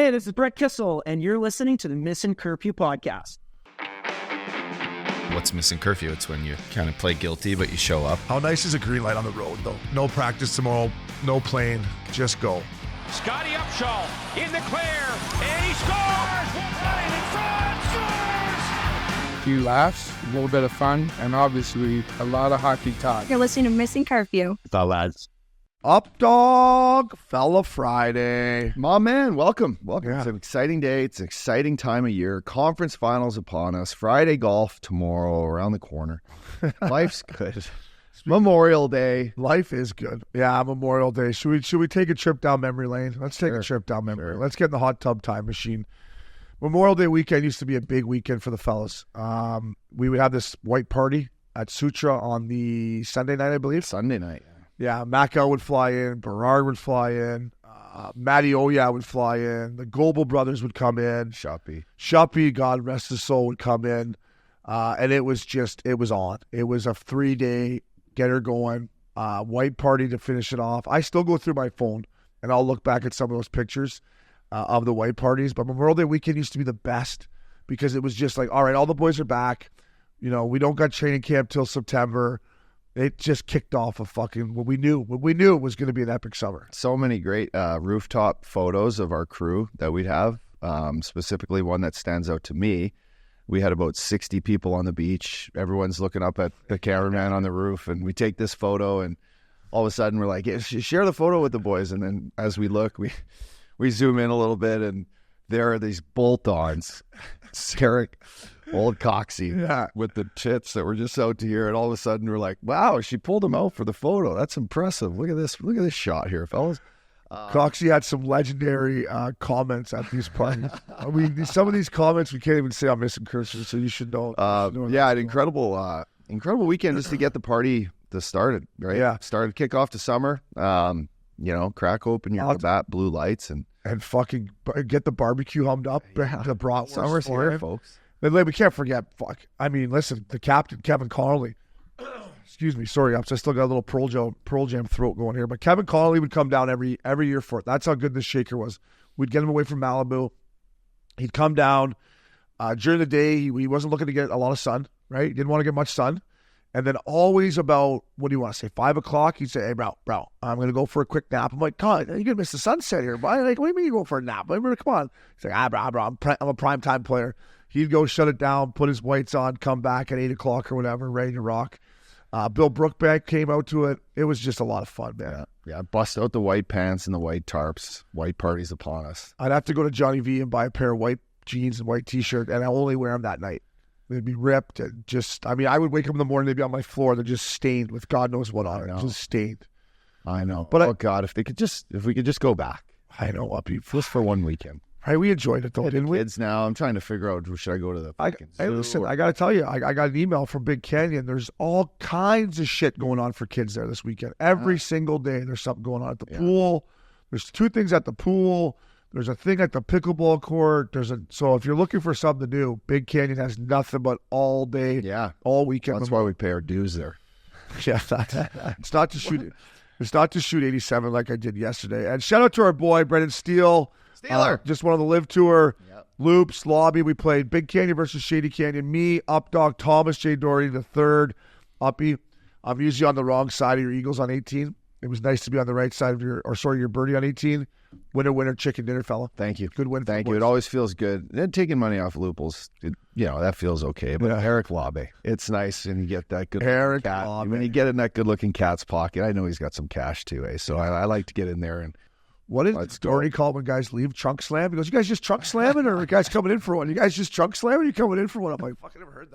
Hey, this is Brett Kissel, and you're listening to the Missin Curfew podcast. What's Missin Curfew? It's when you kind of play guilty, but you show up. How nice is a green light on the road, though? No practice tomorrow, no plane, just go. Scotty Upshaw in the clear, and he scores! Right in front, scores! A few laughs, a little bit of fun, and obviously a lot of hockey talk. You're listening to Missin Curfew. What's up, lads? Up dog, Fella Friday. My man, welcome. Yeah. It's an exciting day. It's an exciting time of year. Conference finals upon us. Friday golf tomorrow around the corner. Life's good. Memorial Day. Life is good. Yeah, Memorial Day. Should we take a trip down memory lane? Let's take a trip down memory lane. Let's get in the hot tub time machine. Memorial Day weekend used to be a big weekend for the fellas. We would have this white party at Sutra on the Sunday night, I believe. Sunday night. Yeah, Macau would fly in, Berard would fly in, Matty Oya would fly in, the Goebel brothers would come in, Shuppy, God rest his soul, would come in, and it was on. It was a 3-day get her going, white party to finish it off. I still go through my phone, and I'll look back at some of those pictures of the white parties, but Memorial Day weekend used to be the best because it was just like, all right, all the boys are back. You know, we don't got training camp till September. It just kicked off a fucking what we knew it was going to be an epic summer. So many great rooftop photos of our crew that we'd have, specifically one that stands out to me. We had about 60 people on the beach. Everyone's looking up at the cameraman on the roof, and we take this photo, and all of a sudden we're like, yeah, share the photo with the boys. And then as we look, we zoom in a little bit, and there are these bolt-ons, Sarek, old Coxie, with the tits that were just out to here, and all of a sudden we're like, wow, she pulled him out for the photo. That's impressive. Look at this shot here, fellas. Coxie had some legendary comments at these parties. I mean, some of these comments we can't even say on Missin Curfew, so you should know. An incredible weekend just to get the party started, right? Yeah. Kick off to summer. Crack open your bat, blue lights, and fucking get the barbecue hummed up. Yeah. The bratwurst. Summer's here, folks. We can't forget, listen, the captain, Kevin Connolly. Excuse me, sorry, I still got a little Pearl Jam throat going here. But Kevin Connolly would come down every year for it. That's how good this shaker was. We'd get him away from Malibu. He'd come down. During the day, he wasn't looking to get a lot of sun, right? He didn't want to get much sun. And then always about, what do you want to say, 5 o'clock, he'd say, hey, bro, I'm going to go for a quick nap. I'm like, God, you're going to miss the sunset here. But I'm like, what do you mean you go for a nap? I'm like, come on. He's like, bro, I'm a primetime player. He'd go shut it down, put his whites on, come back at 8 o'clock or whatever, ready to rock. Bill Brookbank came out to it. It was just a lot of fun, man. Yeah, bust out the white pants and the white tarps. White parties upon us. I'd have to go to Johnny V and buy a pair of white jeans and white T-shirt, and I only wear them that night. They'd be ripped and I would wake up in the morning, they'd be on my floor. They're just stained with God knows what on it. Just stained. I know. But God, if we could just go back. I know, Uppy. Just for one weekend. Right, we enjoyed it though, didn't we? Kids now, I'm trying to figure out, should I go to the fucking zoo? Listen, I got to tell you, I got an email from Big Canyon. There's all kinds of shit going on for kids there this weekend. Every single day there's something going on at the pool. There's 2 things at the pool. There's a thing at the pickleball court. So if you're looking for something to do, Big Canyon has nothing but all day, all weekend. That's why we pay our dues there. Yeah, it's not to shoot. It's not to shoot 87 like I did yesterday. And shout out to our boy Brendan Steele. Just one of the Live Tour loops, lobby. We played Big Canyon versus Shady Canyon. Me, Updog, Thomas J. Doherty, the third. Uppy. I'm usually on the wrong side of your Eagles on 18. It was nice to be on the right side of your birdie on 18. Winner, chicken dinner, fella. Thank you. Good win. Thank you. It always feels good. And then taking money off Looples, that feels okay. But Eric Labe, it's nice, and you get that good Eric cat. Labe. When you get in that good-looking cat's pocket, I know he's got some cash too, eh? So I like to get in there and. What is it? Doherty called when guys leave trunk slam? He goes, you guys just trunk slamming, or are you guys coming in for one? You guys just trunk slamming, or you coming in for one? I'm like, fuck, I never heard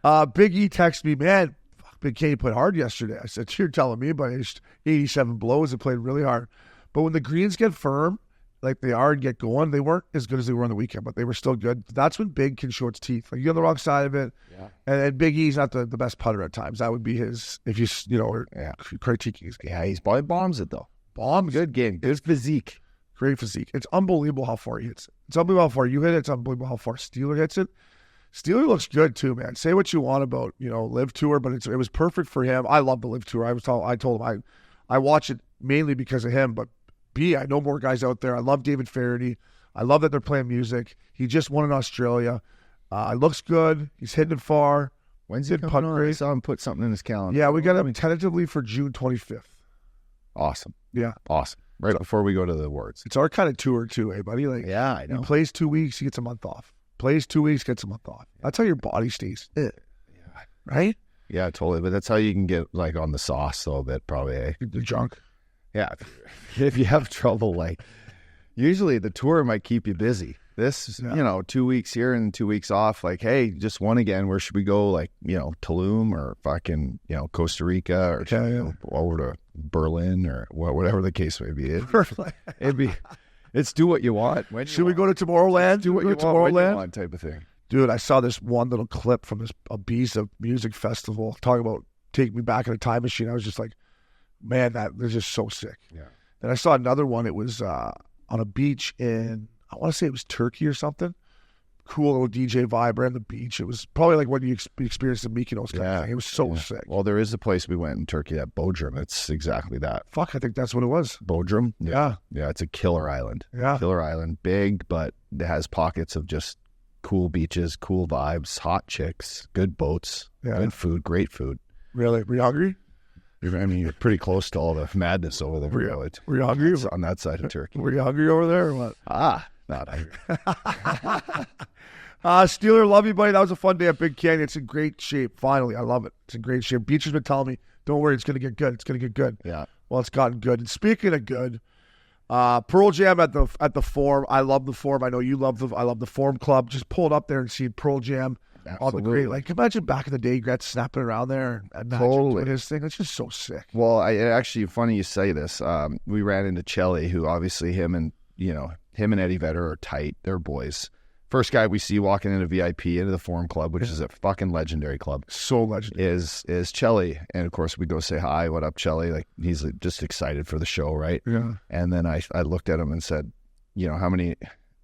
that. Big E texted me, man, Big K played hard yesterday. I said, you're telling me about 87 blows. It played really hard. But when the greens get firm, like they are and get going, they weren't as good as they were on the weekend, but they were still good. That's when Big can show its teeth. Like, you're on the wrong side of it. Yeah. And Big E's not the best putter at times. That would be his, if you critiquing his game. Yeah, he's probably bombs it, though. Bombs. Good game. Good physique. Great physique. It's unbelievable how far he hits it. It's unbelievable how far you hit it. It's unbelievable how far Steeler hits it. Steeler looks good too, man. Say what you want about, Live Tour, but it was perfect for him. I love the Live Tour. I told him I watch it mainly because of him, but I know more guys out there. I love David Faraday. I love that they're playing music. He just won in Australia. It looks good. He's hitting it far. When's he coming on? I saw him put something in his calendar. Yeah, we got him tentatively for June 25th. Awesome. Yeah. Awesome. Right before we go to the awards. It's our kind of tour too, eh, buddy? Like, yeah, I know. He plays 2 weeks, he gets a month off. Plays 2 weeks, gets a month off. That's how your body stays. Right? Yeah, totally. But that's how you can get like on the sauce a little bit, probably. Eh? The junk. Yeah. If you have trouble, like usually the tour might keep you busy. This, 2 weeks here and 2 weeks off. Like, hey, just won again. Where should we go? Like, Tulum or fucking, Costa Rica or go over to Berlin or whatever the case may be. It's do what you want. Should we go to Tomorrowland? Do what you want when you want type of thing. Dude, I saw this one little clip from this Ibiza music festival talking about take me back in a time machine. I was just like, man, that is just so sick. Yeah. Then I saw another one. It was on a beach in, I want to say it was Turkey or something. Cool little DJ vibe around the beach. It was probably like what you experienced in Mykonos kind of thing. It was so sick. Well, there is a place we went in Turkey, that Bodrum. It's exactly that. Fuck, I think that's what it was. Bodrum? Yeah. Yeah, it's a killer island. Yeah. Killer island. Big, but it has pockets of just cool beaches, cool vibes, hot chicks, good boats, good food, great food. Really? Were you hungry? You're pretty close to all the madness over there. Were you hungry? On that side of Turkey. Were you hungry over there or what? Not hungry. Steeler, love you, buddy. That was a fun day at Big Canyon. It's in great shape. Finally, I love it. It's in great shape. Beach has been telling me, don't worry, it's going to get good. It's going to get good. Yeah. Well, it's gotten good. And speaking of good, Pearl Jam at the Forum. I love the Forum. I know you love I love the Forum Club. Just pulled up there and see Pearl Jam. Absolutely. All the great. Like, imagine back in the day, Gretz snapping around there and Magic doing his thing. It's just so sick. Well, actually, funny you say this. We ran into Chelly, who obviously him and Eddie Vedder are tight. They're boys. First guy we see walking into VIP into the Forum Club, which is a fucking legendary club. So legendary. Is Chelly. And of course we go say hi, what up, Chelly? Like he's just excited for the show, right? Yeah. And then I looked at him and said, how many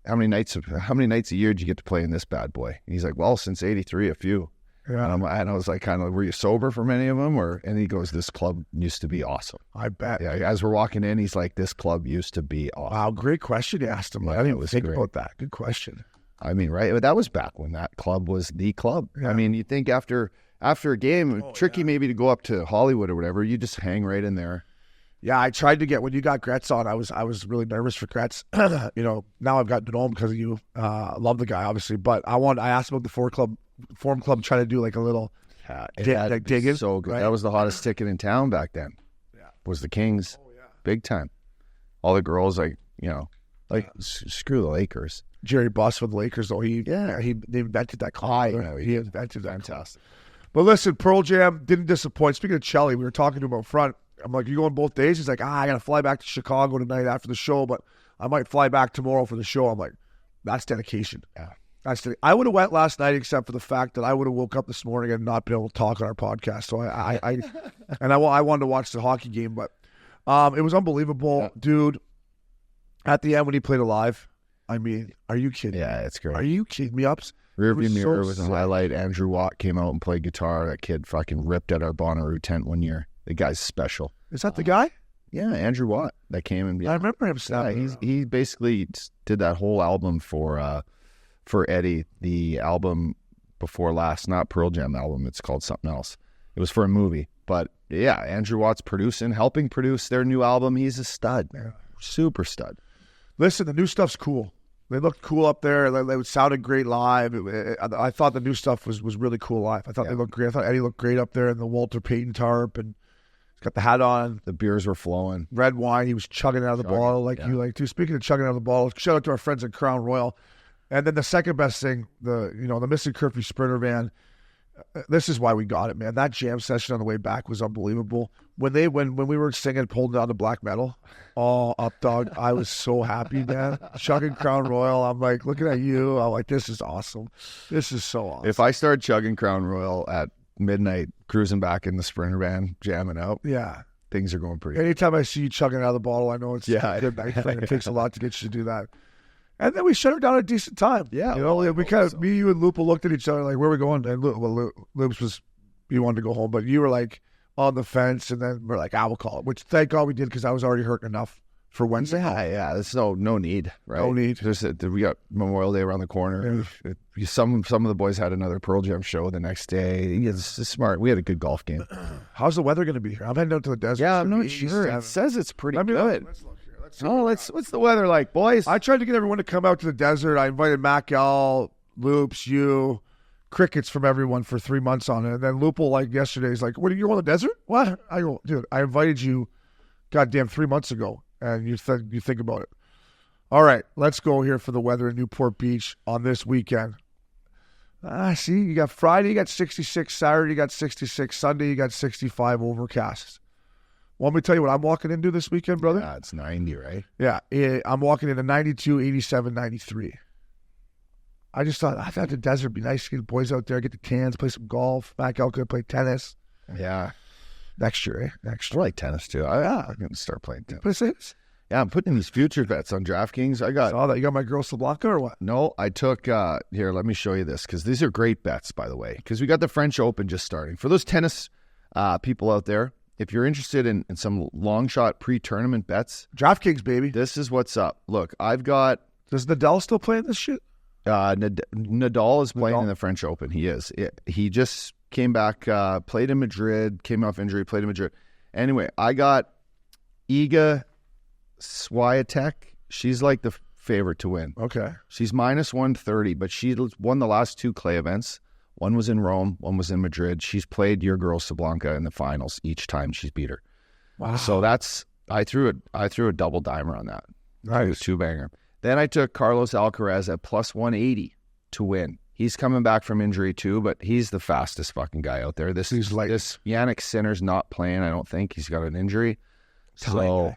nights a year did you get to play in this bad boy? And he's like, well, since '83, a few. Yeah. And I was like, kind of, were you sober for many of them? And he goes, this club used to be awesome. I bet. Yeah. As we're walking in, he's like, this club used to be awesome. Wow, great question you asked him. I didn't even think about that. Good question. I mean, right? But that was back when that club was the club. Yeah. I mean, you think after a game, tricky maybe to go up to Hollywood or whatever, you just hang right in there. Yeah, I tried to get, when you got Gretz on, I was really nervous for Gretz. Now I've got to know him because of you. Love the guy, obviously. But I asked about the Forum Club, trying to do like a little dig in. So good. Right? That was the hottest ticket in town back then. Yeah. Was the Kings. Oh, yeah. Big time. All the girls, screw the Lakers. Jerry Buss with the Lakers, though. They invented that club. He invented that. Fantastic. But listen, Pearl Jam didn't disappoint. Speaking of Chelly, we were talking to him up front. I'm like, you going both days? He's like, I got to fly back to Chicago tonight after the show, but I might fly back tomorrow for the show. I'm like, that's dedication. Yeah. I would have went last night except for the fact that I would have woke up this morning and not been able to talk on our podcast. So I wanted to watch the hockey game, but it was unbelievable. Dude, at the end when he played Alive, I mean, are you kidding? Yeah, it's great. Are you kidding me? Rearview mirror was a highlight. Andrew Watt came out and played guitar. That kid fucking ripped at our Bonnaroo tent one year. The guy's special. Is that the guy? Yeah, Andrew Watt that came and I remember him snapping. Yeah, he basically did that whole album for Eddie. The album before last, not Pearl Jam album. It's called something else. It was for a movie, but yeah, Andrew Watt's helping produce their new album. He's a stud, man. Super stud. Listen, the new stuff's cool. They looked cool up there. They sounded great live. I thought the new stuff was really cool live. I thought they looked great. I thought Eddie looked great up there in the Walter Payton tarp, and he's got the hat on. The beers were flowing. Red wine. He was chugging out of the bottle like you like to. Speaking of chugging out of the bottle, shout out to our friends at Crown Royal. And then the second best thing, the Missin Curfew Sprinter van. This is why we got it, man. That jam session on the way back was unbelievable. When we were singing, pulling down the black metal, up dog, I was so happy, man. Chugging Crown Royal, I'm like looking at you. I'm like, this is awesome. This is so awesome. If I start chugging Crown Royal at midnight, cruising back in the Sprinter van, jamming out, things are going pretty. Anytime I see you chugging out of the bottle, I know it's a good night thing. It takes a lot to get you to do that. And then we shut her down at a decent time. Yeah. We kind of, me, you, and Lupa looked at each other like, where are we going? And Loops was, he wanted to go home, but you were like on the fence, and then we're like, we'll call it, which thank God we did because I was already hurting enough for Wednesday. Yeah. There's no need, right? No need. We got Memorial Day around the corner. Some of the boys had another Pearl Jam show the next day. It's smart. We had a good golf game. How's the weather going to be here? I'm heading out to the desert. Yeah, I'm not sure. It says it's pretty good. Let's look here. What's the weather like, boys? I tried to get everyone to come out to the desert. I invited Mac L, Loops, you, crickets from everyone for 3 months on it. And then Lupel, like yesterday, is like, "What, you're on the desert? What?" I go, "Dude, I invited you goddamn 3 months ago, and you think about it." All right, let's go here for the weather in Newport Beach on this weekend. See, you got Friday, you got 66, Saturday, you got 66, Sunday, you got 65 overcast. Want me to tell you what I'm walking into this weekend, brother? Yeah, it's 90, right? Yeah, I'm walking into 92, 87, 93. I thought the desert would be nice to get the boys out there, get the cans, play some golf. Back out, could play tennis. Yeah. Next year, Next I year. like tennis, too. I'm going to start playing tennis. Play tennis? Yeah, I'm putting in these future bets on DraftKings. Saw that. You got my girl Sablanka or what? No, I took, here, let me show you this, because these are great bets, by the way, because we got the French Open just starting. For those tennis people out there, if you're interested in some long shot pre-tournament bets, DraftKings, baby. this is what's up. Look, I've got Does Nadal still playing this shit? Nadal is playing Nadal? in the French Open. He is. He just came back, played in Madrid, came off injury, played in Madrid. Anyway, I got Iga Swiatek. She's like the favorite to win. Okay. She's minus 130, but she won the last 2 clay events. One was in Rome, one was in Madrid. She's played your girl Sablanka in the finals each time she's beat her. Wow. So I threw a double dimer on that. Nice. 2-banger. Then I took Carlos Alcaraz at plus 180 to win. He's coming back from injury too, but he's the fastest fucking guy out there. This Yannick Sinner's not playing, I don't think. He's got an injury. So,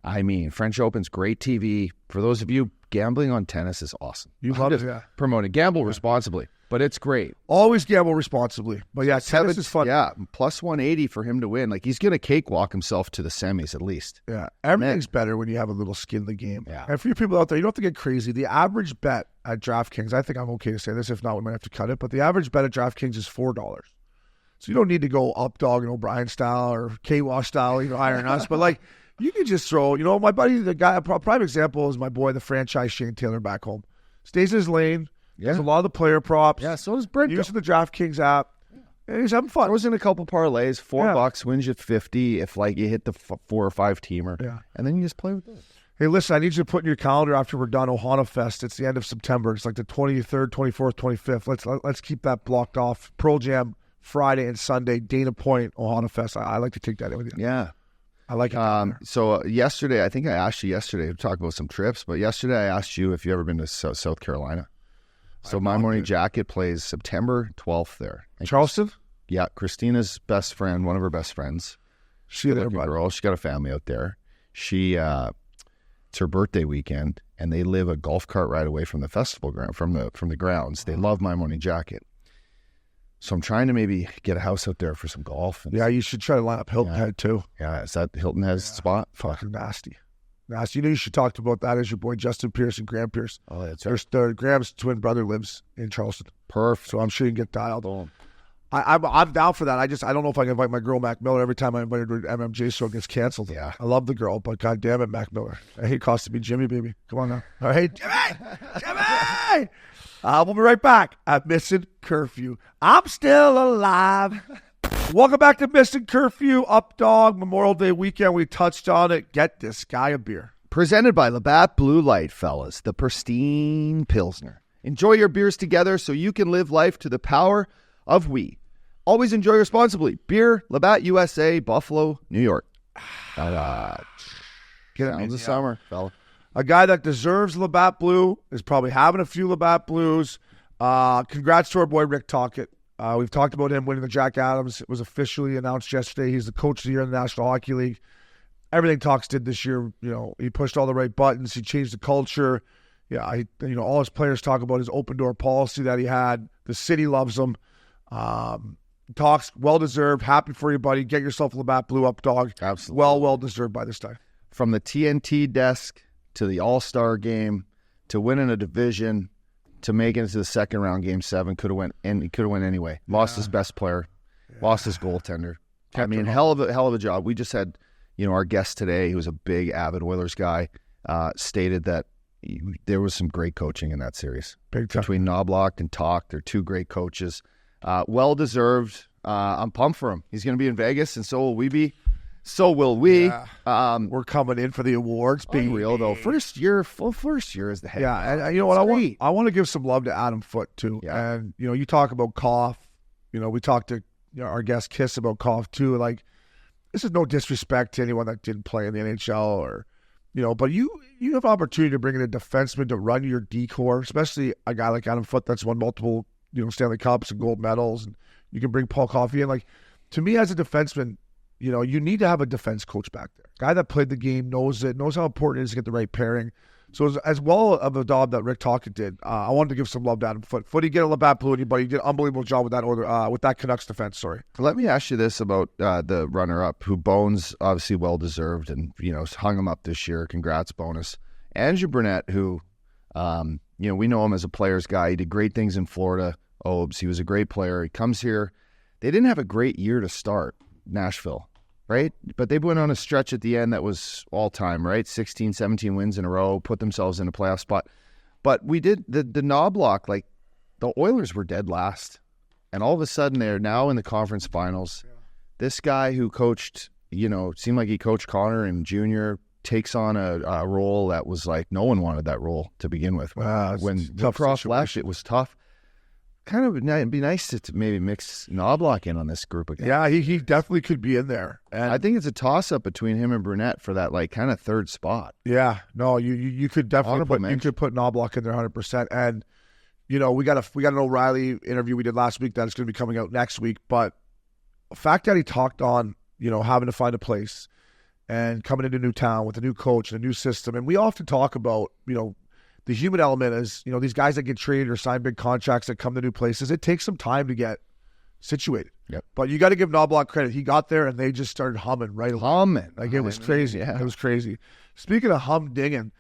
I mean, French Open's great TV. For those of you, gambling on tennis is awesome. You love it, yeah. Promote it. Gamble responsibly, but it's great. Always gamble responsibly. But yeah, tennis is fun. Yeah, plus 180 for him to win. Like, he's going to cakewalk himself to the semis at least. Yeah, everything's better when you have a little skin in the game. Yeah. And for you people out there, you don't have to get crazy. The average bet at DraftKings, I think I'm okay to say this. If not, we might have to cut it. But the average bet at DraftKings is $4. So you don't need to go up dog and O'Brien style or K-Wash style, hiring us. But like, you can just throw, my buddy, the guy, a prime example is my boy, the franchise Shane Taylor back home. Stays in his lane. Yeah. There's a lot of the player props. Yeah, so does Brent. Using the DraftKings app. And he's having fun. I was in a couple parlays, $4 wins you 50 if like you hit the 4 or 5 teamer. Yeah. And then you just play with those. Hey, listen, I need you to put in your calendar after we're done Ohana Fest. It's the end of September. It's like the 23rd, 24th, 25th. Let's keep that blocked off. Pearl Jam Friday and Sunday, Dana Point, Ohana Fest. I like to take that in with you. Yeah. I like it. So yesterday, I think I asked you yesterday to talk about some trips, but yesterday I asked you if you ever been to South Carolina. So My Morning Jacket plays September 12th there. Charleston? Yeah, Christina's best friend, one of her best friends. See you there, Lucky bud. girl. She's got a family out there. It's her birthday weekend, and they live a golf cart ride away from the festival ground, from the grounds. They love My Morning Jacket. So I'm trying to maybe get a house out there for some golf. Yeah, you should try to line up Hilton Head, too. Yeah, is that Hilton Head's spot? Fucking nasty. Nasty. You should talk about that as your boy Justin Pierce and Graham Pierce. Oh, that's right. Graham's twin brother lives in Charleston. Perfect. So I'm sure you can get dialed. Boom. I'm down for that. I don't know if I can invite my girl Mac Miller. Every time I invite her to an MMJ show, it gets canceled. Yeah. I love the girl, but God damn it, Mac Miller. I hate cost to be Jimmy, baby. Come on now. All right, Jimmy! We'll be right back at Missin Curfew. I'm still alive. Welcome back to Missin Curfew, Up Dog, Memorial Day weekend. We touched on it. Get this guy a beer. Presented by Labatt Blue Light, fellas, the pristine Pilsner. Enjoy your beers together so you can live life to the power of we. Always enjoy responsibly. Beer, Labatt USA, Buffalo, New York. Sounds of summer, fella. A guy that deserves Labatt Blue is probably having a few Labatt Blues. Congrats to our boy Rick Tocchet. We've talked about him winning the Jack Adams. It was officially announced yesterday. He's the coach of the year in the National Hockey League. Everything Talks did this year, he pushed all the right buttons. He changed the culture. Yeah, all his players talk about his open door policy that he had. The city loves him. Talks, well-deserved. Happy for you, buddy. Get yourself a Labatt Blue, Up Dog. Absolutely. Well-deserved by this time. From the TNT desk to the All-Star game to winning a division to making it to the second round, Game 7, could have went anyway. Lost his best player, lost his goaltender. I mean, hell of a job. We just had our guest today, who was a big avid Oilers guy, stated that there was some great coaching in that series. Big time. Between Knobloch and Tocchet, they're two great coaches. Well-deserved. I'm pumped for him. He's going to be in Vegas, and so will we be. So will we. Yeah. We're coming in for the awards. Being real, though. First year is the head. Yeah, and you know what? I want to give some love to Adam Foote, too. Yeah. And, you talk about Koff. We talked to our guest Kiss about Koff, too. Like, this is no disrespect to anyone that didn't play in the NHL or, but you have opportunity to bring in a defenseman to run your decor, especially a guy like Adam Foote that's won multiple, Stanley Cups and gold medals. And you can bring Paul Coffey in. Like, to me as a defenseman, you need to have a defense coach back there. Guy that played the game, knows how important it is to get the right pairing. So as well of a job that Rick Tocchet did, I wanted to give some love to Adam Foote. Foote, he get a Labatt Blue, but he did an unbelievable job with that Canucks defense. Sorry. Let me ask you this about the runner-up, who Bones obviously well-deserved and, hung him up this year. Congrats, Bonus. Andrew Burnett, who, we know him as a player's guy. He did great things in Florida. Obes, he was a great player. He comes here. They didn't have a great year to start, Nashville, right? But they went on a stretch at the end that was all-time, right? 16, 17 wins in a row, put themselves in a playoff spot. But we did the Knobloch, like the Oilers were dead last. And all of a sudden they're now in the conference finals. Yeah. This guy who coached, seemed like he coached Connor and Junior, takes on a role that was like no one wanted that role to begin with. When Cross left, it was tough. Kind of it'd be nice to maybe mix Knobloch in on this group again. Yeah, he definitely could be in there. And I think it's a toss-up between him and Burnett for that like kind of third spot. Yeah, no, you could definitely put Knobloch in there 100%. And we got an O'Reilly interview we did last week that's going to be coming out next week. But the fact that he talked on having to find a place and coming into a new town with a new coach and a new system, and we often talk about the human element is, these guys that get traded or sign big contracts that come to new places, it takes some time to get situated. Yep. But you got to give Knobloch credit. He got there and they just started humming right away. Like, it was crazy. Yeah. It was crazy. Speaking of humdinging,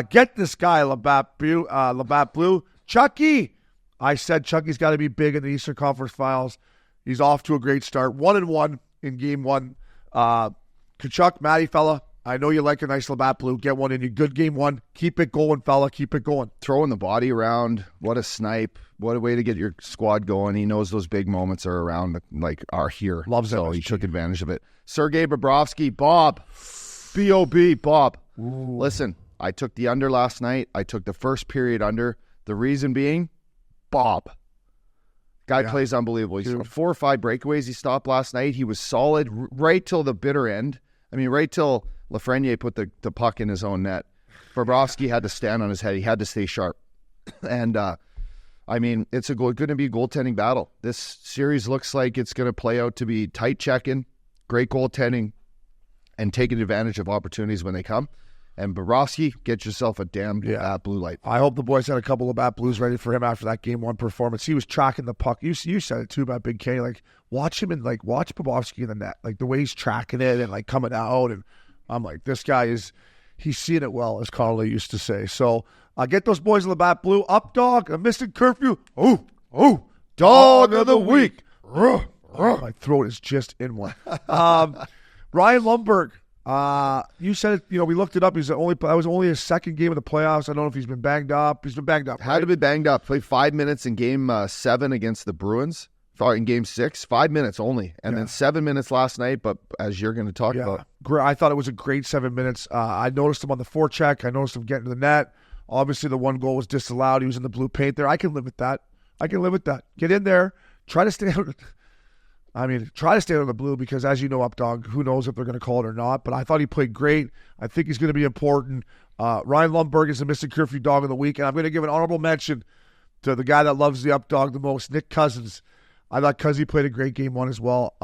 get this guy, Labatt Blue. Chucky. I said Chucky's got to be big in the Eastern Conference Finals. He's off to a great start. 1-1 in game one. Kachuk, Matty, fella. I know you like a nice Labatt Blue. Get one in you. Good game one. Keep it going, fella. Keep it going. Throwing the body around. What a snipe. What a way to get your squad going. He knows those big moments are around, are here. Loves it. So he took advantage of it. Sergei Bobrovsky, Bob. B-O-B, Bob. Ooh. Listen, I took the under last night. I took the first period under. The reason being, Bob. Guy plays unbelievable. He's 4 or 5 breakaways he stopped last night. He was solid right till the bitter end. right till Lafreniere put the puck in his own net. Bobrovsky had to stand on his head. He had to stay sharp. And, it's going to be a goaltending battle. This series looks like it's going to play out to be tight checking, great goaltending, and taking advantage of opportunities when they come. And Bobrovsky, get yourself a damn blue light. I hope the boys had a couple of bat blues ready for him after that game one performance. He was tracking the puck. You said it too about Big K. Watch him and watch Bobrovsky in the net. The way he's tracking it and coming out. And I'm like, this guy he's seeing it well, as Carly used to say. So get those boys in the bat blue. Up dog, a Missin Curfew. Oh, dog of the week. My throat is just in one. Ryan Lundberg. You said it, we looked it up. That was only his second game of the playoffs. I don't know if he's been banged up. He's been banged up. Had to be banged up. Played 5 minutes in game 7 against the Bruins. In game 6, 5 minutes only. And then 7 minutes last night, but as you're going to talk about. I thought it was a great 7 minutes. I noticed him on the forecheck. I noticed him getting to the net. Obviously, the one goal was disallowed. He was in the blue paint there. I can live with that. Get in there. Try to stay out of the blue because, as you know, Updog, who knows if they're going to call it or not. But I thought he played great. I think he's going to be important. Ryan Lundberg is the Missin Curfew dog of the week. And I'm going to give an honorable mention to the guy that loves the Updog the most, Nick Cousins. I thought Cuzzy played a great game one as well.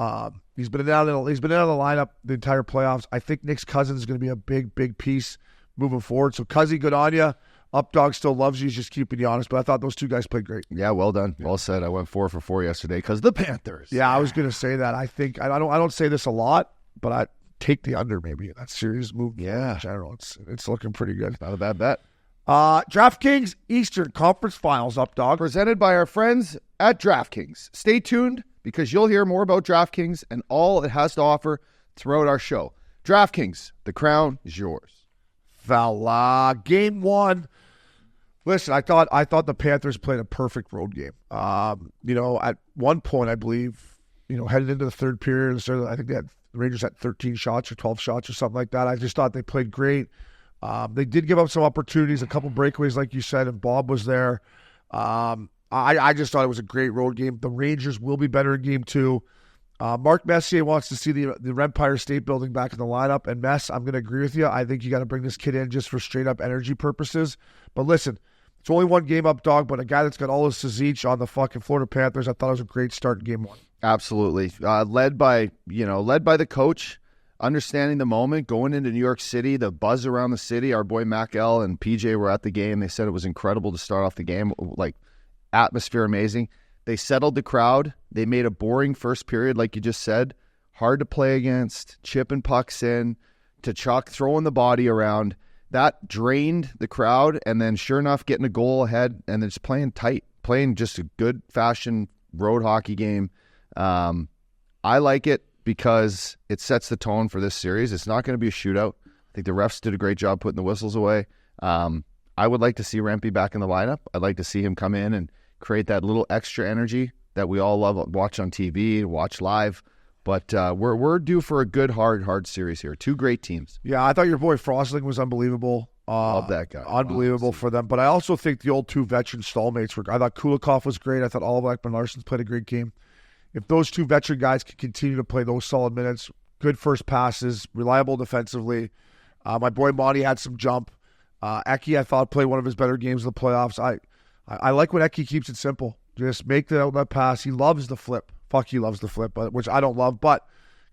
He's been out of the lineup the entire playoffs. I think Nick Cousins is going to be a big, big piece moving forward. So, Cuzzy, good on you. Updog still loves you. He's just keeping you honest. But I thought those two guys played great. Yeah, well done. Yeah. Well said. I went 4 for 4 yesterday because the Panthers. Yeah, I was going to say that. I think I don't say this a lot, but I take the under maybe in that series move. Yeah, in general, it's looking pretty good. Not a bad bet. DraftKings Eastern Conference Finals, Updog, presented by our friends at DraftKings. Stay tuned because you'll hear more about DraftKings and all it has to offer throughout our show. DraftKings, the crown is yours. Game 1. Listen, I thought the Panthers played a perfect road game. At one point, I believe, headed into the third period, I think the Rangers had 13 shots or 12 shots or something like that. I just thought they played great. They did give up some opportunities, a couple breakaways, like you said, and Bob was there. I just thought it was a great road game. The Rangers will be better in game 2. Mark Messier wants to see the Empire State Building back in the lineup. And Mess, I'm going to agree with you. I think you got to bring this kid in just for straight-up energy purposes. But listen, it's only one game up, dog, but a guy that's got all his Sazich on the fucking Florida Panthers, I thought it was a great start in game 1. Absolutely. Led by the coach, understanding the moment, going into New York City, the buzz around the city. Our boy Mac L and PJ were at the game. They said it was incredible to start off the game, like atmosphere amazing. They settled the crowd. They made a boring first period, like you just said. Hard to play against, chipping pucks in, Tocchet throwing the body around. That drained the crowd, and then sure enough, getting a goal ahead, and then just playing tight, playing just a good-fashioned road hockey game. I like it because it sets the tone for this series. It's not going to be a shootout. I think the refs did a great job putting the whistles away. I would like to see Rempe back in the lineup. I'd like to see him come in and create that little extra energy that we all love, watch on TV, watch live. But we're due for a good, hard series here. Two great teams. Yeah, I thought your boy Frostling was unbelievable. Love that guy. Unbelievable for them. But I also think the old two veteran stallmates were. I thought Kulikov was great. I thought Oliver Ekman-Larsson's played a great game. If those two veteran guys can continue to play those solid minutes, good first passes, reliable defensively. My boy Monty had some jump. Eki, I thought, played one of his better games in the playoffs. I like when Eki keeps it simple. Just make the outlet pass. He loves the flip. He loves the flip, which I don't love. But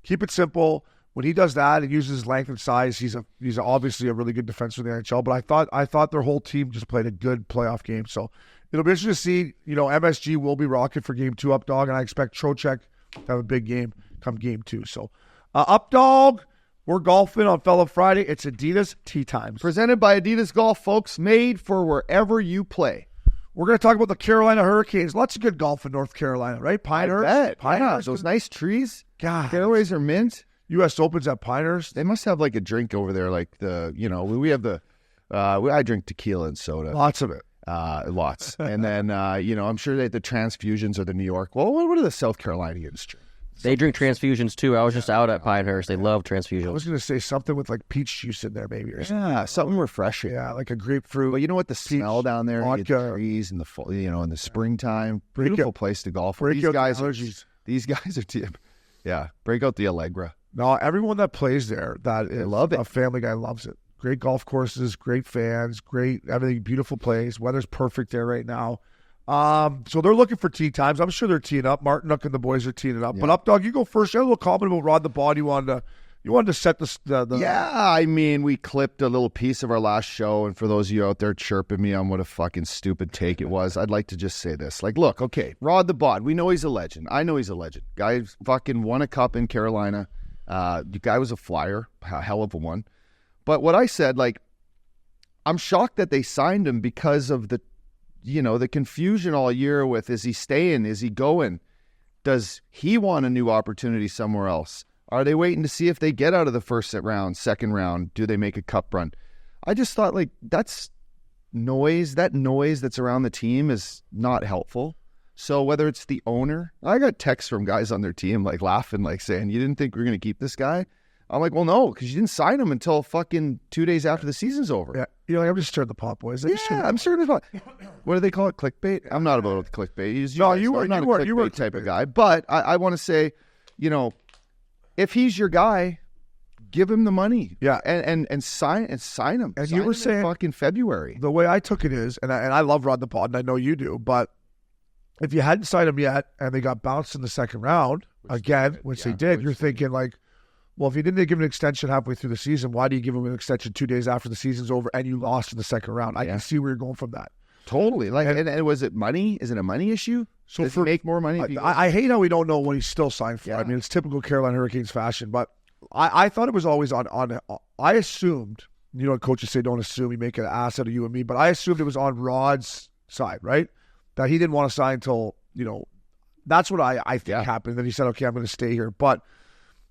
keep it simple. When he does that and uses his length and size, he's obviously a really good defenseman in the NHL. But I thought their whole team just played a good playoff game. So it'll be interesting to see. MSG will be rocking for game 2 up dog, and I expect Trocheck to have a big game come game 2. So up dog, we're golfing on Fellow Friday. It's Adidas Tee Times. Presented by Adidas Golf, folks, made for wherever you play. We're going to talk about the Carolina Hurricanes. Lots of good golf in North Carolina, right? Pinehurst. Pinehurst. Those nice trees. God. Fairways are mint. U.S. Opens at Pinehurst. They must have like a drink over there, like we have the, I drink tequila and soda. Lots of it. Lots. And then, I'm sure that the transfusions are the New York. Well, what are the South Carolinians drink? They drink transfusions too. I was just out at Pinehurst. They love transfusions. I was going to say something with like peach juice in there, maybe. Or something. Yeah, something refreshing. Yeah, like a grapefruit. But you know what? The smell down there, vodka, you get the trees in the fall, in the springtime. Beautiful place to golf. These guys are break out the Allegra. No, everyone that plays there, love it. A Family Guy loves it. Great golf courses, great fans, great everything, beautiful place. Weather's perfect there right now. So they're looking for tee times. I'm sure they're teeing up. Martin Nook and the boys are teeing it up. Yeah. But up dog, you go first. You had a little comment about Rod the Bod. You wanted to set the Yeah, I mean, we clipped a little piece of our last show, and for those of you out there chirping me on what a fucking stupid take it was, I'd like to just say this. Like, look, okay, Rod the Bod, we know he's a legend. I know he's a legend. Guy fucking won a cup in Carolina. The guy was a flyer, a hell of a one. But what I said, like, I'm shocked that they signed him because of the confusion all year with, is he staying? Is he going? Does he want a new opportunity somewhere else? Are they waiting to see if they get out of the first round, second round? Do they make a cup run? I just thought, like, that's noise. That noise that's around the team is not helpful. So whether it's the owner, I got texts from guys on their team, like, laughing, like, saying, you didn't think we were going to keep this guy? I'm like, well, no, because you didn't sign him until fucking 2 days after the season's over. Yeah, I'm just stirring the pot, boys. I'm stirring the pot. What do they call it? Clickbait? I'm not about clickbait. You were not a clickbait type of guy. But I want to say, if he's your guy, give him the money. Yeah, and sign him. And sign you were him saying in fucking February. The way I took it is, and I love Rod the Pod, and I know you do, but if you hadn't signed him yet, and they got bounced in the second round which they did, you're thinking like, well, if you didn't give him an extension halfway through the season, why do you give him an extension 2 days after the season's over and you lost in the second round? I can see where you're going from that. Totally. Like, and was it money? Is it a money issue? So does he make more money? I hate how we don't know what he's still signed for. Yeah. I mean, it's typical Carolina Hurricanes fashion, but I thought it was always on I assumed, what coaches say, don't assume, you make an ass out of you and me, but I assumed it was on Rod's side, right? That he didn't want to sign until, that's what I think happened. Then he said, okay, I'm going to stay here. But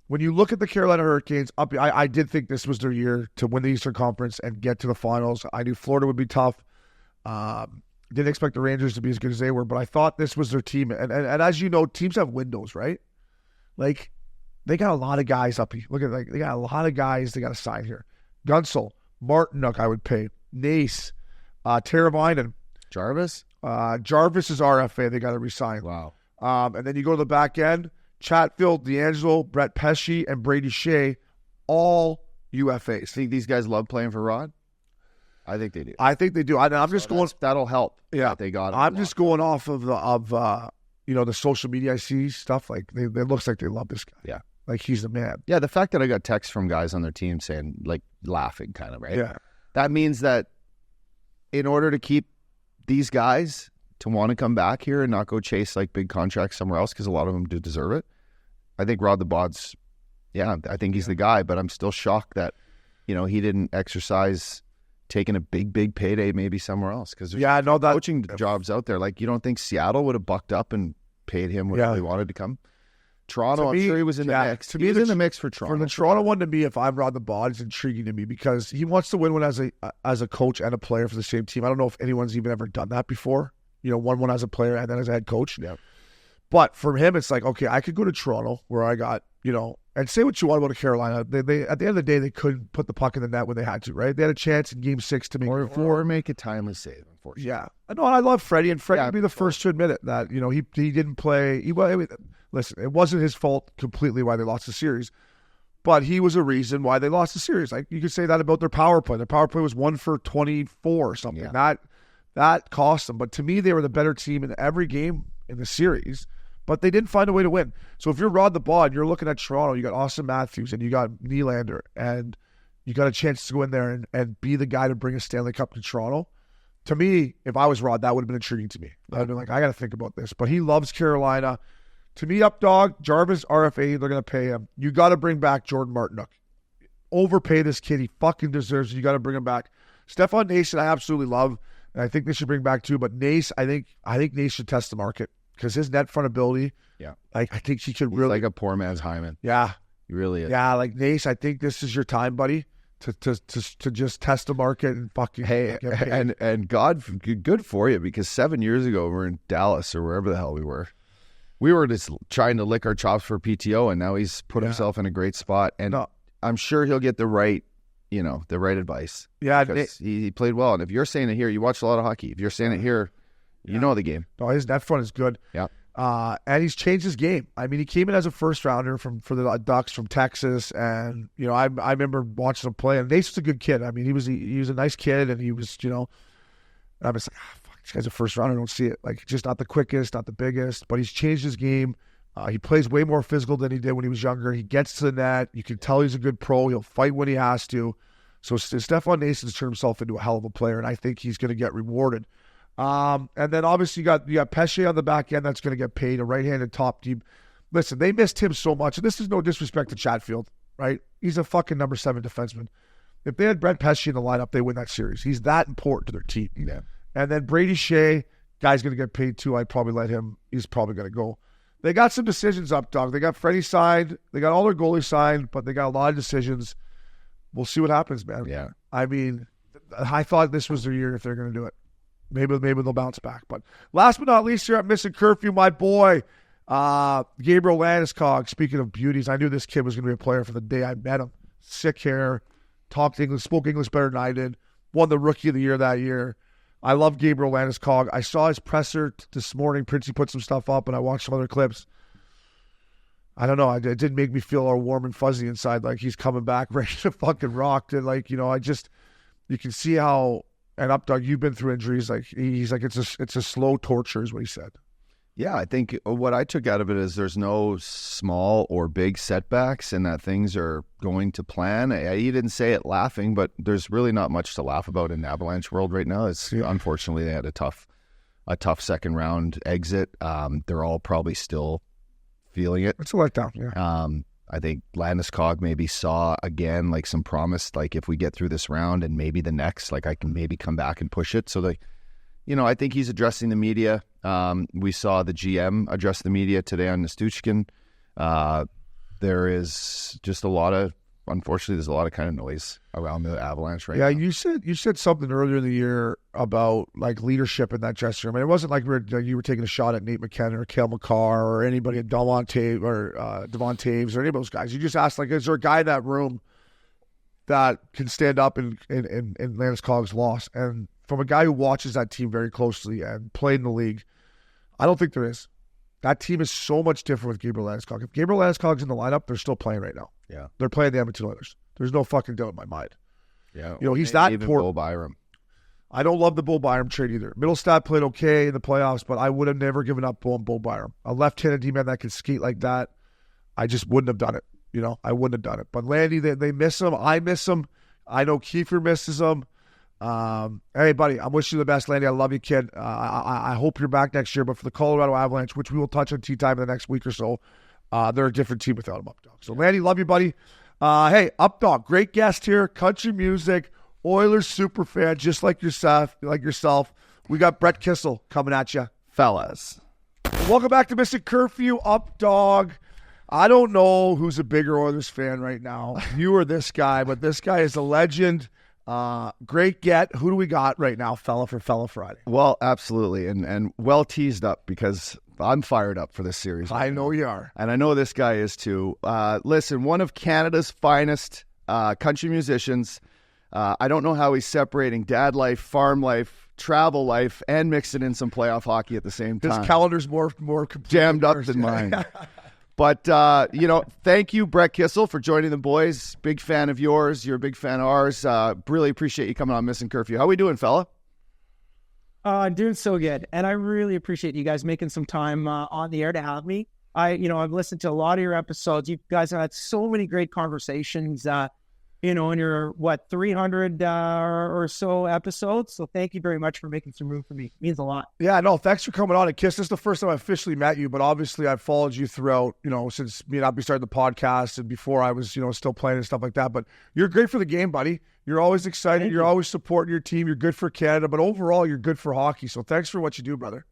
when you look at the Carolina Hurricanes, I did think this was their year to win the Eastern Conference and get to the finals. I knew Florida would be tough. Didn't expect the Rangers to be as good as they were, but I thought this was their team. And as you know, teams have windows, right? Like, they got a lot of guys up. Look at they got a lot of guys they got to sign here. Gunsel, Martinook, I would pay. Nace, Teravainen. Jarvis? Jarvis is RFA. They got to resign. Wow. And then you go to the back end. Chatfield, D'Angelo, Brett Pesce, and Brady Shea, all UFAs. Think these guys love playing for Rod? I think they do. I'm just going. That'll help. Yeah, they got. I'm just going off of the social media I see stuff. Like it looks like they love this guy. Yeah, like he's the man. Yeah, the fact that I got texts from guys on their team saying, like, laughing, kind of, right? Yeah, that means that in order to keep these guys to want to come back here and not go chase like big contracts somewhere else, because a lot of them do deserve it. I think Rod the Bod's. Yeah, I think he's the guy, but I'm still shocked that he didn't exercise taking a big payday maybe somewhere else, because there's coaching jobs out there. Like, you don't think Seattle would have bucked up and paid him what they wanted to come? Toronto, I'm sure he was in the mix. He was in the mix for Toronto. For the Toronto one, to me, if I'm Rod the Bod, it's intriguing to me because he wants to win one as a coach and a player for the same team. I don't know if anyone's even ever done that before. Won one as a player and then as a head coach. Yeah. But for him, it's like, okay, I could go to Toronto where I got, and say what you want about Carolina. They at the end of the day, they couldn't put the puck in the net when they had to, right? They had a chance in Game 6 to make or make a timely save, unfortunately. Yeah. No, I love Freddie, and Freddie would be the first to admit it, that, he didn't play. Listen, it wasn't his fault completely why they lost the series, but he was a reason why they lost the series. Like, you could say that about their power play. Their power play was 1 for 24 or something. Yeah. That cost them. But to me, they were the better team in every game in the series. But they didn't find a way to win. So if you're Rod the Bod, you're looking at Toronto, you got Austin Matthews and you got Nylander, and you got a chance to go in there and be the guy to bring a Stanley Cup to Toronto. To me, if I was Rod, that would have been intriguing to me. I'd been like, I got to think about this. But he loves Carolina. To me, up dog, Jarvis, RFA, they're going to pay him. You got to bring back Jordan Martinook. Overpay this kid. He fucking deserves it. You got to bring him back. Stefan Nace, I absolutely love, and I think they should bring back too. But Nace, I think Nace should test the market. Because his net front ability, I think he could really. He's like a poor man's Hyman. Yeah. He really is. Yeah, like Nace, I think this is your time, buddy, to just test the market and fucking get paid. And good for you, because 7 years ago, we were in Dallas or wherever the hell we were. We were just trying to lick our chops for PTO, and now he's put himself in a great spot. And I'm sure he'll get the right advice. Yeah. He played well. And if you're saying it here, you watch a lot of hockey. If you're saying it here, you know the game. No, his net front is good. Yeah. And he's changed his game. I mean, he came in as a first rounder for the Ducks from Texas, and I remember watching him play. And Nace was a good kid. I mean, he was a nice kid, and he was I was like, fuck, this guy's a first rounder. I don't see it. Like, just not the quickest, not the biggest, but he's changed his game. He plays way more physical than he did when he was younger. He gets to the net. You can tell he's a good pro. He'll fight when he has to. So Stefan Nace has turned himself into a hell of a player, and I think he's going to get rewarded. And then obviously you got Pesce on the back end that's going to get paid, a right-handed top deep. Listen, they missed him so much, and this is no disrespect to Chatfield, right? He's a fucking number 7 defenseman. If they had Brett Pesce in the lineup, they win that series. He's that important to their team. Yeah. And then Brady Shea, guy's going to get paid too. I'd probably let him. He's probably going to go. They got some decisions up, dog. They got Freddie signed. They got all their goalies signed, but they got a lot of decisions. We'll see what happens, man. Yeah. I mean, I thought this was their year if they're going to do it. Maybe they'll bounce back. But last but not least, here at Missin Curfew, my boy, Gabriel Landeskog. Speaking of beauties, I knew this kid was going to be a player from the day I met him. Sick hair, talked English, spoke English better than I did. Won the Rookie of the Year that year. I love Gabriel Landeskog. I saw his presser this morning. Princey put some stuff up, and I watched some other clips. I don't know. It didn't make me feel all warm and fuzzy inside. Like, he's coming back ready to fucking rock. And you can see how. And Updog, you've been through injuries. Like, he's like, it's a slow torture, is what he said. Yeah, I think what I took out of it is there's no small or big setbacks, and that things are going to plan. He didn't say it laughing, but there's really not much to laugh about in the Avalanche world right now. Unfortunately, they had a tough second round exit. They're all probably still feeling it. It's a letdown. Yeah. I think Landeskog maybe saw again like some promise, like if we get through this round and maybe the next, like I can maybe come back and push it. So I think he's addressing the media. We saw the GM address the media today on Nestuchkin. there is just unfortunately, there's a lot of kind of noise around the Avalanche right Yeah, now. you said something earlier in the year about like leadership in that dressing room. And it wasn't like you were taking a shot at Nate McKinnon or Cale Makar or anybody at Devon Taves or any of those guys. You just asked, like, is there a guy in that room that can stand up in Landeskog's loss? And from a guy who watches that team very closely and played in the league, I don't think there is. That team is so much different with Gabriel Landeskog. If Gabriel Landeskog's in the lineup, they're still playing right now. Yeah. They're playing the Edmonton Oilers. There's no fucking doubt in my mind. Yeah. You know, he's Maybe that even important. Bo Byram. I don't love the Bo Byram trade either. Middlestad played okay in the playoffs, but I would have never given up Bo Byram. A left-handed D-man that can skate like that, I just wouldn't have done it. You know, I wouldn't have done it. But Landy, they miss him. I miss him. I know Kiefer misses him. Hey, buddy, I'm wishing you the best, Landy. I love you, kid. I hope you're back next year. But for the Colorado Avalanche, which we will touch on tea time in the next week or so, they're a different team without him, Updog. So, Landy, love you, buddy. Hey, Updog, great guest here. Country music, Oilers super fan, just like yourself. We got Brett Kissel coming at you, fellas. Welcome back to Missin Curfew, Updog. I don't know who's a bigger Oilers fan right now, you or this guy, but this guy is a legend. Great get. Who do we got right now, Fella Friday? Well, absolutely. And well teased up because I'm fired up for this series. I know you are. And I know this guy is too. Listen, one of Canada's finest country musicians. I don't know how he's separating dad life, farm life, travel life, and mixing in some playoff hockey at the same time. His calendar's more jammed up than mine. But, thank you, Brett Kissel, for joining the boys. Big fan of yours. You're a big fan of ours. Really appreciate you coming on Missin Curfew. How we doing, fella? Doing so good. And I really appreciate you guys making some time on the air to have me. I've listened to a lot of your episodes. You guys have had so many great conversations, in your, 300 or so episodes. So thank you very much for making some room for me. It means a lot. Yeah, no, thanks for coming on. And Kiss, this is the first time I officially met you, but obviously I've followed you throughout, since me and Uppy started the podcast and before I was, still playing and stuff like that. But you're great for the game, buddy. You're always excited. You're always supporting your team. You're good for Canada, but overall you're good for hockey. So thanks for what you do, brother.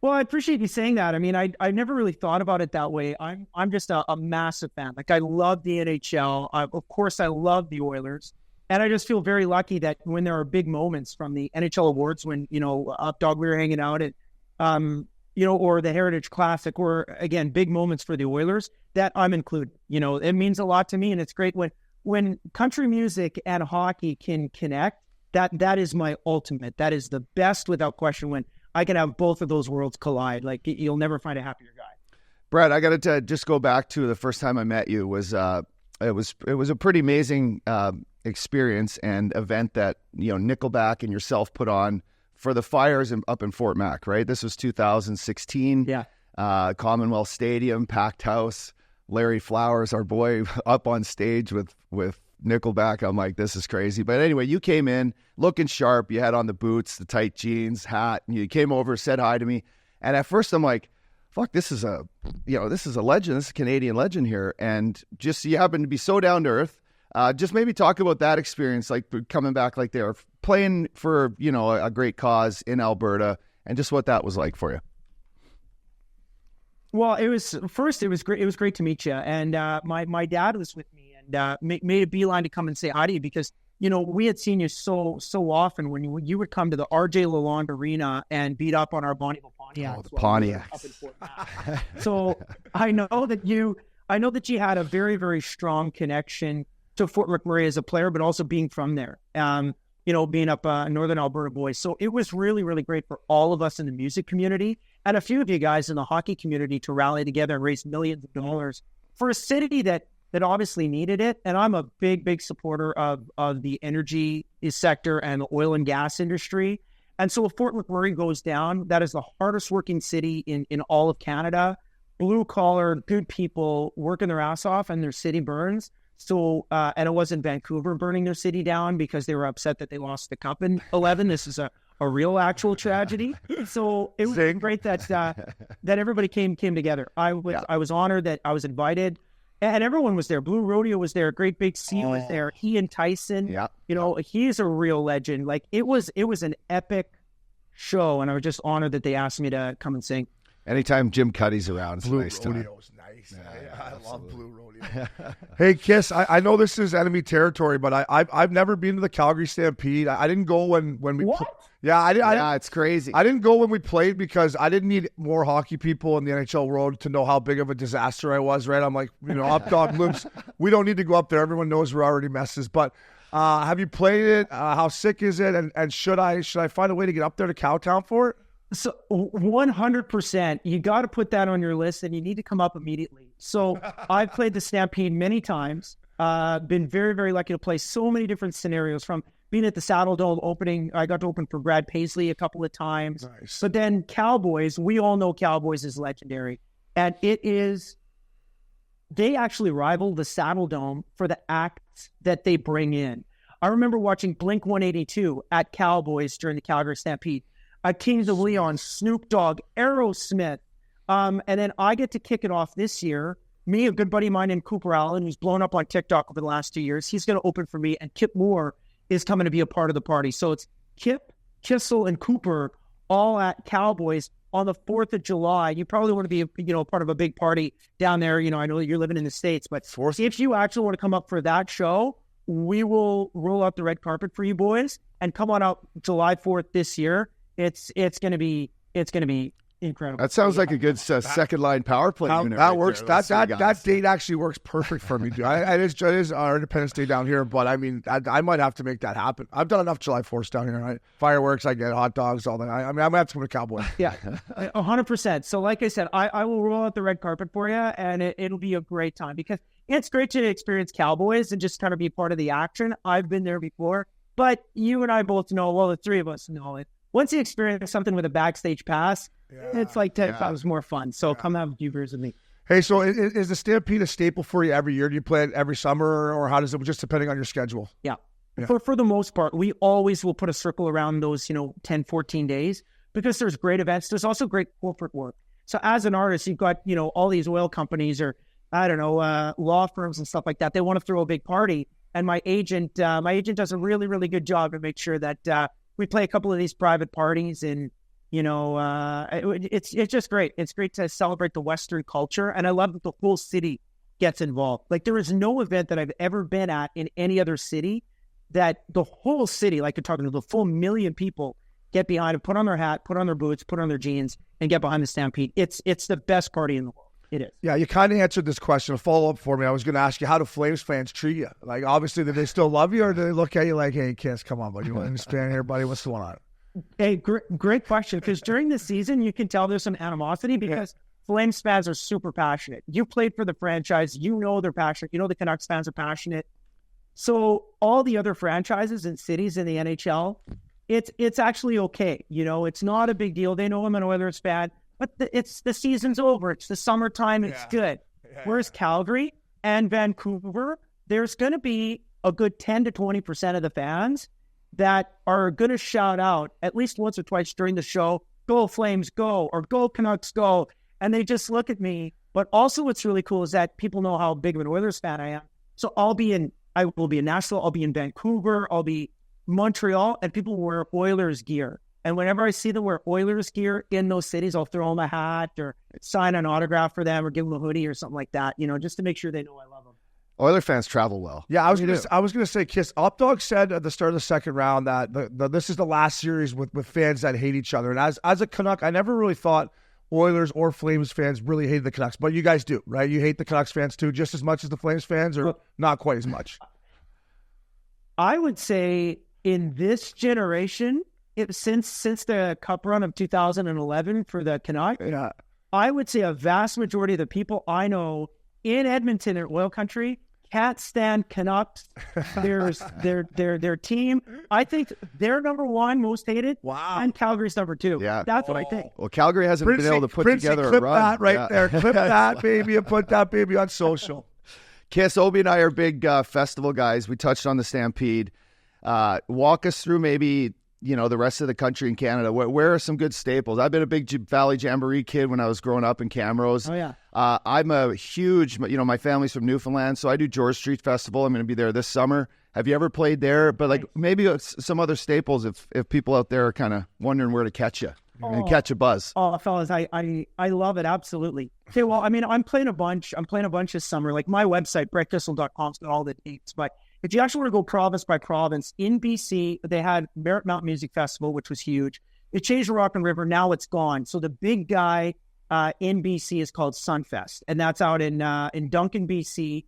Well, I appreciate you saying that. I mean, I never really thought about it that way. I'm just a massive fan. Like, I love the NHL. Of course, I love the Oilers. And I just feel very lucky that when there are big moments from the NHL awards, when, Updog, we were hanging out at, or the Heritage Classic, or, again, big moments for the Oilers, that I'm included. It means a lot to me. And it's great when country music and hockey can connect. That is my ultimate. That is the best, without question, when I can have both of those worlds collide. Like, you'll never find a happier guy. Brett, I got to just go back to the first time I met you. It was a pretty amazing experience and event that Nickelback and yourself put on for the Fires up in Fort Mac. Right, this was 2016. Yeah, Commonwealth Stadium, packed house. Larry Flowers, our boy, up on stage with Nickelback. I'm like, this is crazy. But anyway, you came in looking sharp. You had on the boots, the tight jeans, hat. And you came over, said hi to me. And at first I'm like, fuck, this is a legend. This is a Canadian legend here. And just, you happen to be so down to earth. Just maybe talk about that experience, like coming back, like they were playing for, a great cause in Alberta, and just what that was like for you. Well, it was great. It was great to meet you. And my dad was with me and made a beeline to come and say hi to you because, we had seen you so often when you would come to the RJ Lalonde Arena and beat up on our Bonneville Pontiacs. Oh, the Pontiacs. Up in Fort Mac. So I know that you had a very, very strong connection to Fort McMurray as a player, but also being from there. Being up Northern Alberta boys. So it was really, really great for all of us in the music community and a few of you guys in the hockey community to rally together and raise millions of dollars for a city that obviously needed it. And I'm a big, big supporter of the energy sector and the oil and gas industry. And so if Fort McMurray goes down, that is the hardest working city in all of Canada. Blue collar, good people working their ass off and their city burns. So, and it wasn't Vancouver burning their city down because they were upset that they lost the cup in 11. This is a real actual tragedy. So it was great that everybody came together. I was honored that I was invited and everyone was there. Blue Rodeo was there. Great Big C was there. He and Tyson, he's a real legend. Like it was an epic show. And I was just honored that they asked me to come and sing. Anytime Jim Cuddy's around, it's a Blue nice time. rodeo's nice. I love blue rodeo. Hey, Kiss, I know this is enemy territory, but I've never been to the Calgary Stampede. I didn't go when we. What? Yeah, it's crazy. I didn't go when we played because I didn't need more hockey people in the NHL world to know how big of a disaster I was, right? I'm like, up dog loops. We don't need to go up there. Everyone knows we're already messes. But have you played it? How sick is it? And should I find a way to get up there to Cowtown for it? So 100%, you got to put that on your list, and you need to come up immediately. So I've played the Stampede many times. Been very, very lucky to play so many different scenarios, from being at the Saddle Dome opening. I got to open for Brad Paisley a couple of times. Nice. But then Cowboys, we all know Cowboys is legendary. And they actually rival the Saddle Dome for the acts that they bring in. I remember watching Blink-182 at Cowboys during the Calgary Stampede. Kings of Leon, Snoop Dogg, Aerosmith. And then I get to kick it off this year. Me, a good buddy of mine named Cooper Allen, who's blown up on TikTok over the last 2 years, he's going to open for me. And Kip Moore is coming to be a part of the party. So it's Kip, Kissel, and Cooper all at Cowboys on the 4th of July. You probably want to be, part of a big party down there. I know that you're living in the States, but if you actually want to come up for that show, we will roll out the red carpet for you boys and come on out July 4th this year. It's going to be incredible. That sounds like a good second line power play unit. That right works. there. That date actually works perfect for me, dude. It is our Independence Day down here, but I mean, I might have to make that happen. I've done enough July 4th down here. Right? Fireworks, I get hot dogs, all that. I mean, I'm gonna have to go to Cowboy. Yeah, 100%. So, like I said, I will roll out the red carpet for you, and it'll be a great time because it's great to experience Cowboys and just kind of be part of the action. I've been there before, but you and I both know. Well, the three of us know it. Once you experience something with a backstage pass, it's like 10 times more fun. So come have a few beers with me. Hey, so is the Stampede a staple for you every year? Do you play it every summer, or how does it, just depending on your schedule? Yeah. For the most part, we always will put a circle around those, 10, 14 days because there's great events. There's also great corporate work. So as an artist, you've got, all these oil companies or, law firms and stuff like that. They want to throw a big party. And my agent does a really, really good job to make sure that we play a couple of these private parties, and it's just great. It's great to celebrate the Western culture, and I love that the whole city gets involved. Like, there is no event that I've ever been at in any other city that the whole city, like you're talking to the full million people, get behind it, put on their hat, put on their boots, put on their jeans, and get behind the Stampede. It's the best party in the world. It is. Yeah, you kind of answered this question. A follow-up for me. I was going to ask you, how do Flames fans treat you? Like, obviously, do they still love you, or do they look at you like, hey, Kiss, come on, buddy, you want to stand here, buddy? What's going on? Hey, great question, because during the season, you can tell there's some animosity because Flames fans are super passionate. You played for the franchise. You know they're passionate. You know the Canucks fans are passionate. So all the other franchises and cities in the NHL, it's actually okay. It's not a big deal. They know I'm an Oilers fan. But it's the season's over. It's the summertime. It's good. Whereas Calgary and Vancouver, there's going to be a good 10 to 20% of the fans that are going to shout out at least once or twice during the show, "Go Flames, go," or "Go Canucks, go." And they just look at me. But also what's really cool is that people know how big of an Oilers fan I am. So I will be in Nashville, I'll be in Vancouver, I'll be Montreal, and people wear Oilers gear. And whenever I see them wear Oilers gear in those cities, I'll throw them a hat or sign an autograph for them or give them a hoodie or something like that, just to make sure they know I love them. Oiler fans travel well. Yeah, I was going to say, Kiss, Updog said at the start of the second round that this is the last series with fans that hate each other. And as a Canuck, I never really thought Oilers or Flames fans really hated the Canucks. But you guys do, right? You hate the Canucks fans too, just as much as the Flames fans, or not quite as much? I would say in this generation, since the Cup run of 2011 for the Canucks, I would say a vast majority of the people I know in Edmonton or oil country can't stand Canucks. There's their team. I think they're number one most hated. Wow. And Calgary's number two. Yeah. That's what I think. Well, Calgary hasn't been able to put together a run. Clip that right there. Clip that, baby, and put that baby on social. Kiss, Obi and I are big festival guys. We touched on the Stampede. Walk us through maybe, the rest of the country in Canada. Where are some good staples? I've been a big Valley Jamboree kid when I was growing up in Camrose. Oh, yeah. I'm a huge, my family's from Newfoundland, so I do George Street Festival. I'm going to be there this summer. Have you ever played there? But maybe some other staples if people out there are kind of wondering where to catch you. and catch a buzz. Oh, fellas, I love it. Absolutely. Okay, well, I mean, I'm playing a bunch this summer. Like my website, brettkissel.com's got all the dates. But if you actually want to go province by province, in BC, they had Merritt Mountain Music Festival, which was huge. It changed the Rock and River. Now it's gone. So the big guy in BC is called Sunfest, and that's out in Duncan, BC.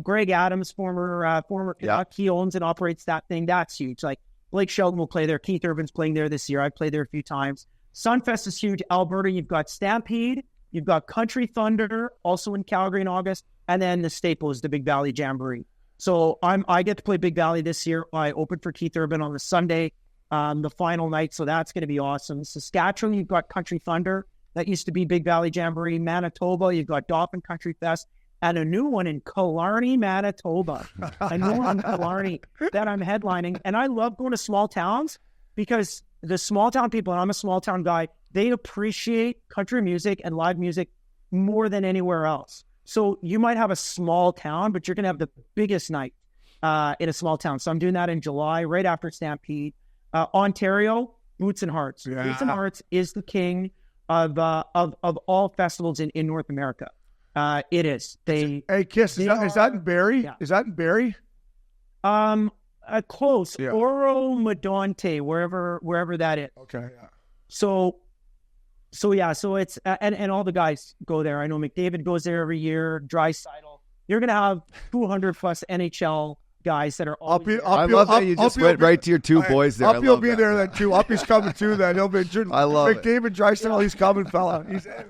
Greg Adams, former Canuck, he owns and operates that thing. That's huge. Like Blake Shelton will play there. Keith Urban's playing there this year. I've played there a few times. Sunfest is huge. Alberta, you've got Stampede, you've got Country Thunder, also in Calgary in August, and then the staple is the Big Valley Jamboree. So I get to play Big Valley this year. I opened for Keith Urban on the Sunday, the final night, so that's going to be awesome. Saskatchewan, you've got Country Thunder. That used to be Big Valley Jamboree. Manitoba, you've got Dauphin Country Fest. And a new one in Killarney, Manitoba. A new one in Killarney that I'm headlining. And I love going to small towns because the small town people, and I'm a small town guy, they appreciate country music and live music more than anywhere else. So you might have a small town, but you're going to have the biggest night in a small town. So I'm doing that in July, right after Stampede. Ontario, Boots and Hearts. Yeah. Boots and Hearts is the king of all festivals in North America. It is. Hey, Kiss, is that in Barrie? Yeah. Is that in Barrie? Close. Yeah. Oro Medonte, wherever that is. Okay. Yeah. So it's and all the guys go there. I know McDavid goes there every year. Draisaitl. You're gonna have 200 plus NHL guys that are all. I love that you just went right to your two boys there. Uppy will be there then too. Uppy's coming too. Then he'll be. I love McDavid, Draisaitl. He's coming, fella. He's in.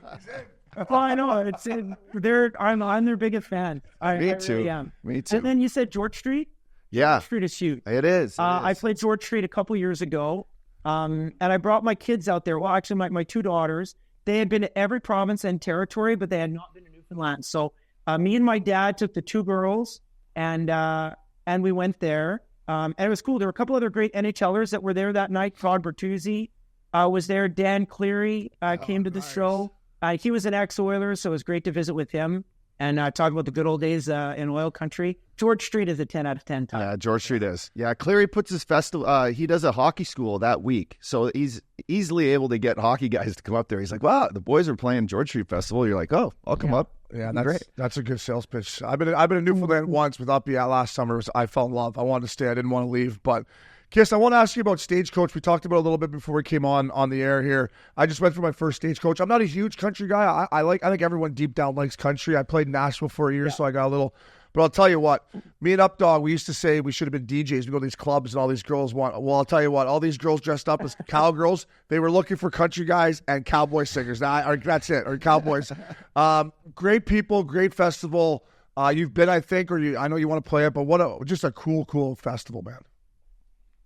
Well, I know it's in. I'm their biggest fan. Me I too. really am. Me too. And then you said George Street. Yeah, George Street is huge. It is. I played George Street a couple years ago, and I brought my kids out there. Well, actually, my two daughters. They had been to every province and territory, but they had not been to Newfoundland. So me and my dad took the two girls, and we went there. And it was cool. There were a couple other great NHLers that were there that night. Todd Bertuzzi was there. Dan Cleary came to the show. He was an ex-Oiler, so it was great to visit with him and talk about the good old days in oil country. George Street is a 10 out of 10 time. Yeah, George Street is. Yeah, Cleary puts his festival, he does a hockey school that week, so he's easily able to get hockey guys to come up there. He's like, wow, the boys are playing George Street Festival. You're like, oh, I'll come up. Yeah, that's great. That's a good sales pitch. I've been in Newfoundland once with Uppy last summer. I fell in love. I wanted to stay. I didn't want to leave, but Kiss, I want to ask you about Stagecoach. We talked about it a little bit before we came on the air here. I just went through my first Stagecoach. I'm not a huge country guy. I think everyone deep down likes country. I played in Nashville for a year, so I got a little. But I'll tell you what, me and Updog, we used to say we should have been DJs. We go to these clubs and all these girls want. Well, I'll tell you what, all these girls dressed up as cowgirls, they were looking for country guys and cowboy singers. That's it, or cowboys. Great people, great festival. You've been, I think, I know you want to play it, but just a cool festival, man.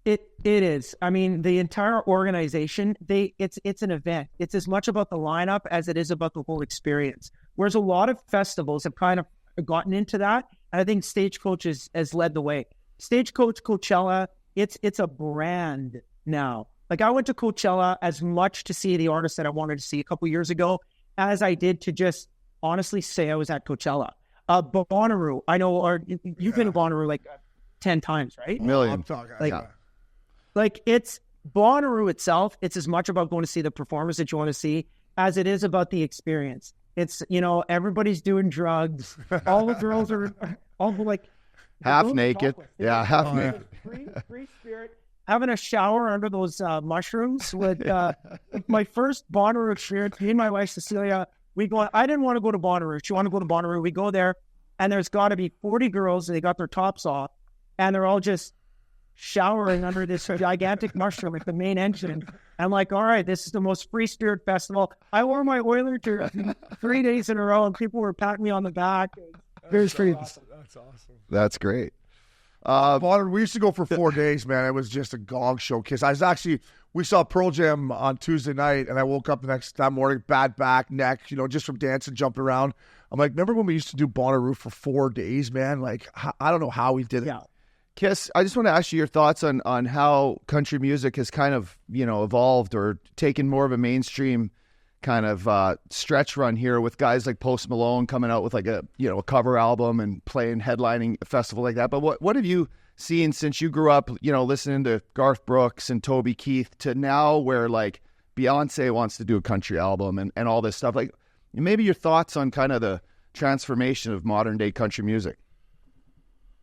It is. I mean, the entire organization, it's an event. It's as much about the lineup as it is about the whole experience. Whereas a lot of festivals have kind of gotten into that, and I think Stagecoach has led the way. Stagecoach, Coachella, it's a brand now. Like I went to Coachella as much to see the artists that I wanted to see a couple years ago as I did to just honestly say I was at Coachella. Bonnaroo, I know, or you've been to Bonnaroo like 10 times, right? Million. Like it's Bonnaroo itself, it's as much about going to see the performers that you want to see as it is about the experience. It's, everybody's doing drugs. All the girls are all like half naked. Yeah, half naked. Free spirit. Having a shower under those mushrooms with my first Bonnaroo experience. Me and my wife Cecilia, we go. I didn't want to go to Bonnaroo. She wanted to go to Bonnaroo. We go there, and there's got to be 40 girls, and they got their tops off, and they're all just showering under this gigantic mushroom at the main entrance. I'm like, all right, this is the most free spirit festival. I wore my Oiler jersey 3 days in a row, and people were patting me on the back. That's awesome. That's great. We used to go for 4 days, man. It was just a gong show. Kiss. We saw Pearl Jam on Tuesday night, and I woke up that morning, bad back, neck, just from dancing, jumping around. I'm like, remember when we used to do Bonnaroo for 4 days, man? Like, I don't know how we did it. Yeah. Kiss, I just want to ask you your thoughts on how country music has kind of, evolved or taken more of a mainstream kind of stretch run here with guys like Post Malone coming out with like a cover album and playing, headlining a festival like that. But what have you seen since you grew up, listening to Garth Brooks and Toby Keith to now where like Beyonce wants to do a country album and all this stuff. Like, maybe your thoughts on kind of the transformation of modern day country music.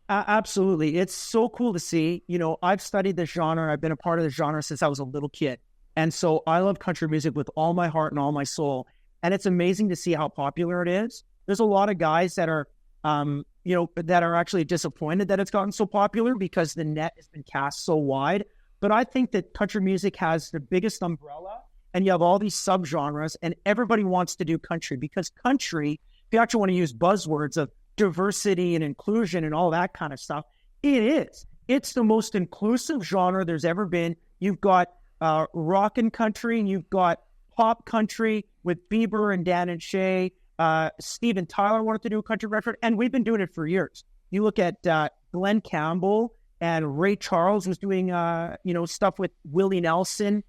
Absolutely. It's so cool to see. You know, I've studied this genre. I've been a part of this genre since I was a little kid. And so I love country music with all my heart and all my soul. And it's amazing to see how popular it is. There's a lot of guys that are, that are actually disappointed that it's gotten so popular because the net has been cast so wide. But I think that country music has the biggest umbrella, and you have all these subgenres, and everybody wants to do country because country, if you actually want to use buzzwords of diversity and inclusion and all that kind of stuff, it is. It's the most inclusive genre there's ever been. You've got rock and country, and you've got pop country with Bieber and Dan and Shay. Steven Tyler wanted to do a country record, and we've been doing it for years. You look at Glenn Campbell and Ray Charles was doing, stuff with Willie Nelson.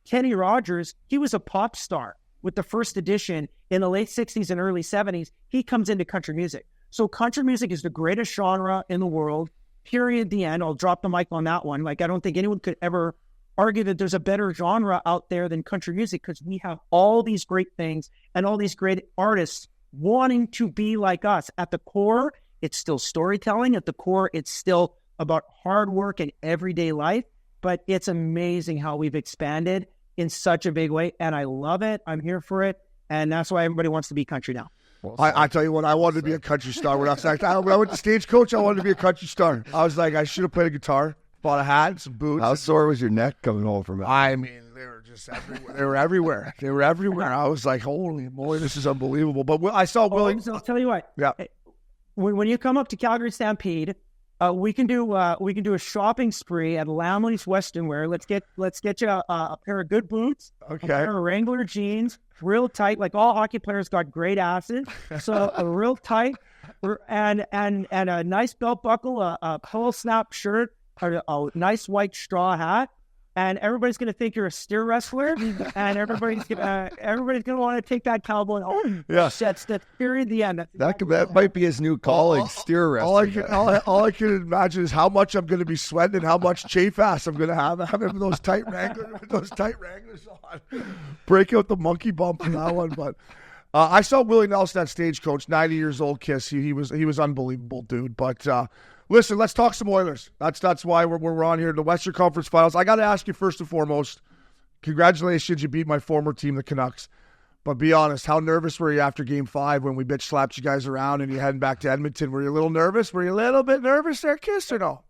Kenny Rogers, he was a pop star with the first edition in the late 60s and early 70s. He comes into country music. So country music is the greatest genre in the world, period, the end. I'll drop the mic on that one. Like, I don't think anyone could ever argue that there's a better genre out there than country music because we have all these great things and all these great artists wanting to be like us. At the core, it's still storytelling. At the core, it's still about hard work and everyday life. But it's amazing how we've expanded in such a big way. And I love it. I'm here for it. And that's why everybody wants to be country now. Well, I tell you what, I wanted to be a country star. When I went to Stagecoach, I wanted to be a country star. I was like, I should have played a guitar, bought a hat, some boots. How sore was your neck coming home from it? I mean, they were just everywhere. They were everywhere. I was like, holy moly, this is unbelievable. But I saw Willie. So I'll tell you what. Yeah. When you come up to Calgary Stampede, we can do a shopping spree at Lamley's Western Wear. Let's get you a pair of good boots, okay, a pair of Wrangler jeans, real tight. Like all hockey players got great asses, so a real tight and a nice belt buckle, a polo snap shirt, a nice white straw hat. And everybody's going to think you're a steer wrestler, and everybody's going to want to take that cowboy home. Yeah, that's period. The end. That might be his new calling, steer wrestler. All I can imagine is how much I'm going to be sweating and how much chafe ass I'm going to have having those tight Wranglers on. Break out the monkey bump from that one. But I saw Willie Nelson at Stagecoach, 90 years old. Kiss, he was unbelievable, dude. But. Listen, let's talk some Oilers. That's why we're on here in the Western Conference Finals. I got to ask you first and foremost, congratulations, you beat my former team, the Canucks. But be honest, how nervous were you after Game 5 when we bitch slapped you guys around and you're heading back to Edmonton? Were you a little nervous? Were you a little bit nervous there, Kiss, or no?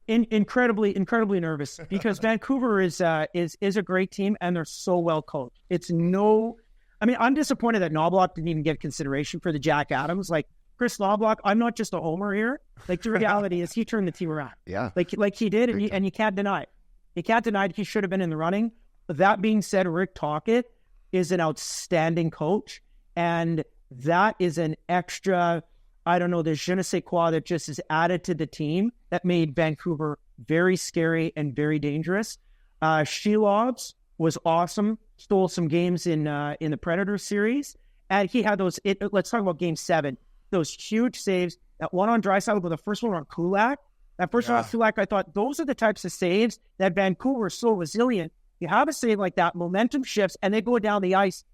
Incredibly nervous because Vancouver is a great team and they're so well coached. I'm disappointed that Knobloch didn't even get consideration for the Jack Adams. Like, Chris Knobloch, I'm not just a homer here. Like, the reality is he turned the team around. Yeah. Like he did, and you can't deny it. You can't deny it. He should have been in the running. That being said, Rick Tocchet is an outstanding coach, and that is an extra, the je ne sais quoi that just is added to the team that made Vancouver very scary and very dangerous. Shelovs was awesome, stole some games in the Predators series, and he had those. Let's talk about Game 7. Those huge saves, that one on Draisaitl, but the first one on Kulak. That first one on Kulak, I thought those are the types of saves that Vancouver is so resilient. You have a save like that, momentum shifts, and they go down the ice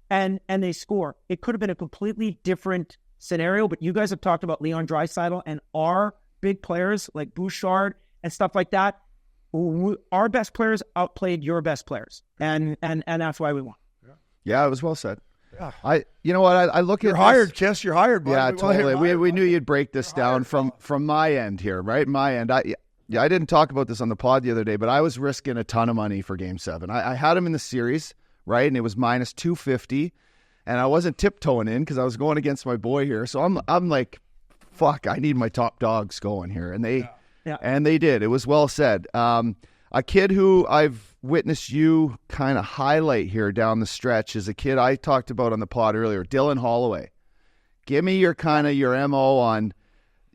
and they score. It could have been a completely different scenario, but you guys have talked about Leon Draisaitl and our big players like Bouchard and stuff like that. Our best players outplayed your best players, and that's why we won. Yeah, it was well said. Yeah. You know what? I look at You're hired, Kiss. You're hired. Yeah, totally. We knew you'd break this down from my end here, right? My end. I didn't talk about this on the pod the other day, but I was risking a ton of money for Game 7. I had him in the series, right? And it was minus 250, and I wasn't tiptoeing in because I was going against my boy here. So I'm like, fuck, I need my top dogs going here, and they did. It was well said. A kid who I've witnessed you kind of highlight here down the stretch is a kid I talked about on the pod earlier, Dylan Holloway. Give me your MO on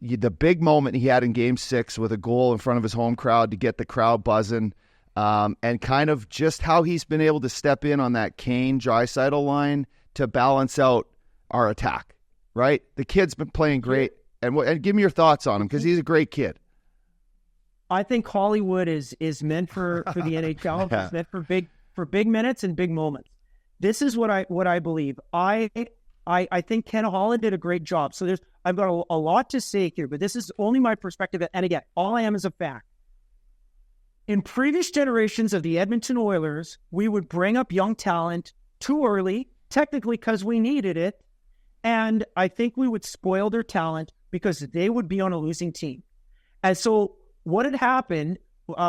the big moment he had in Game 6 with a goal in front of his home crowd to get the crowd buzzing, and kind of just how he's been able to step in on that Kane-Draisaitl line to balance out our attack, right? The kid's been playing great, and give me your thoughts on him because he's a great kid. I think Hollywood is meant for the NHL. It's meant for for big minutes and big moments. This is what I believe. I think Ken Holland did a great job. So I've got a lot to say here, but this is only my perspective. And again, all I am is a fact. In previous generations of the Edmonton Oilers, we would bring up young talent too early, technically because we needed it. And I think we would spoil their talent because they would be on a losing team. And so what had happened,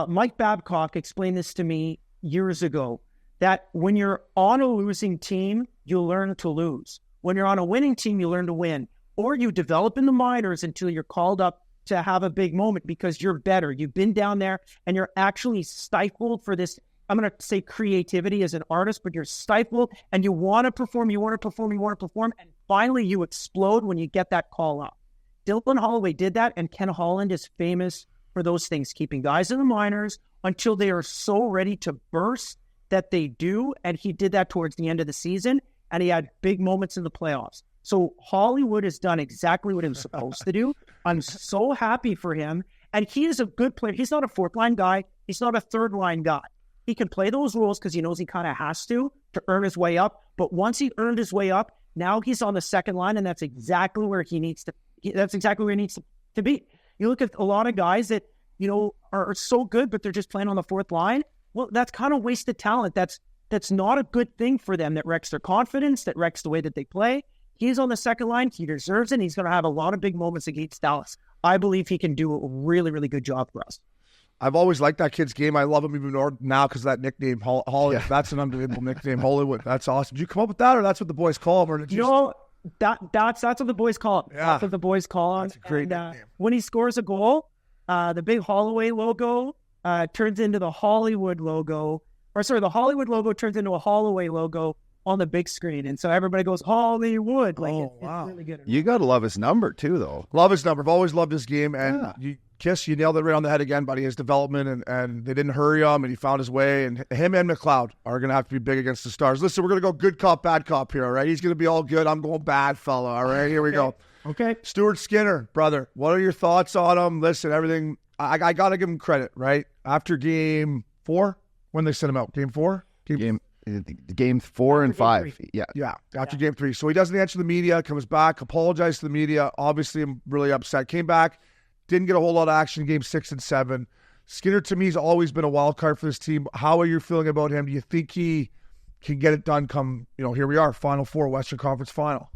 Mike Babcock explained this to me years ago, that when you're on a losing team, you learn to lose. When you're on a winning team, you learn to win. Or you develop in the minors until you're called up to have a big moment because you're better. You've been down there and you're actually stifled for this, I'm going to say creativity as an artist, but you're stifled and you want to perform, and finally you explode when you get that call up. Dylan Holloway did that, and Ken Holland is famous for those things, keeping guys in the minors until they are so ready to burst that they do, and he did that towards the end of the season, and he had big moments in the playoffs. So Hollywood has done exactly what he was supposed to do. I'm so happy for him. And he is a good player. He's not a fourth-line guy. He's not a third-line guy. He can play those roles because he knows he kind of has to earn his way up. But once he earned his way up, now he's on the second line, and that's exactly where he needs to. That's exactly where he needs to be. You look at a lot of guys that are so good, but they're just playing on the fourth line. Well, that's kind of wasted talent. That's not a good thing for them. That wrecks their confidence. That wrecks the way that they play. He's on the second line. He deserves it. And he's going to have a lot of big moments against Dallas. I believe he can do a really, really good job for us. I've always liked that kid's game. I love him even more now because of that nickname, Hollywood. Yeah. That's an unbelievable nickname, Hollywood. That's awesome. Did you come up with that, or that's what the boys call him? Or did you that's what the boys call him. Yeah. That's what the boys call him. That's a great nickname. When he scores a goal, the big Holloway logo turns into the Hollywood logo. Or sorry, the Hollywood logo turns into a Holloway logo on the big screen. And so everybody goes, Hollywood. Like, wow. It's really good. You got to love his number, too, though. Love his number. I've always loved his game. And you nailed it right on the head again, buddy. His development, and they didn't hurry him, and he found his way. And him and McLeod are going to have to be big against the Stars. Listen, we're going to go good cop, bad cop here, all right? He's going to be all good. I'm going bad, fella, all right? Here we go. Okay. Stuart Skinner, brother, what are your thoughts on him? Listen, everything, I got to give him credit, right? After game 4, when they sent him out? Game 4? Game 4 and 5. Yeah, after game 3. So he doesn't answer the media, comes back, apologized to the media. Obviously, I'm really upset. Came back, didn't get a whole lot of action in game 6 and 7. Skinner, to me, has always been a wild card for this team. How are you feeling about him? Do you think he can get it done come, here we are, Final Four, Western Conference Final?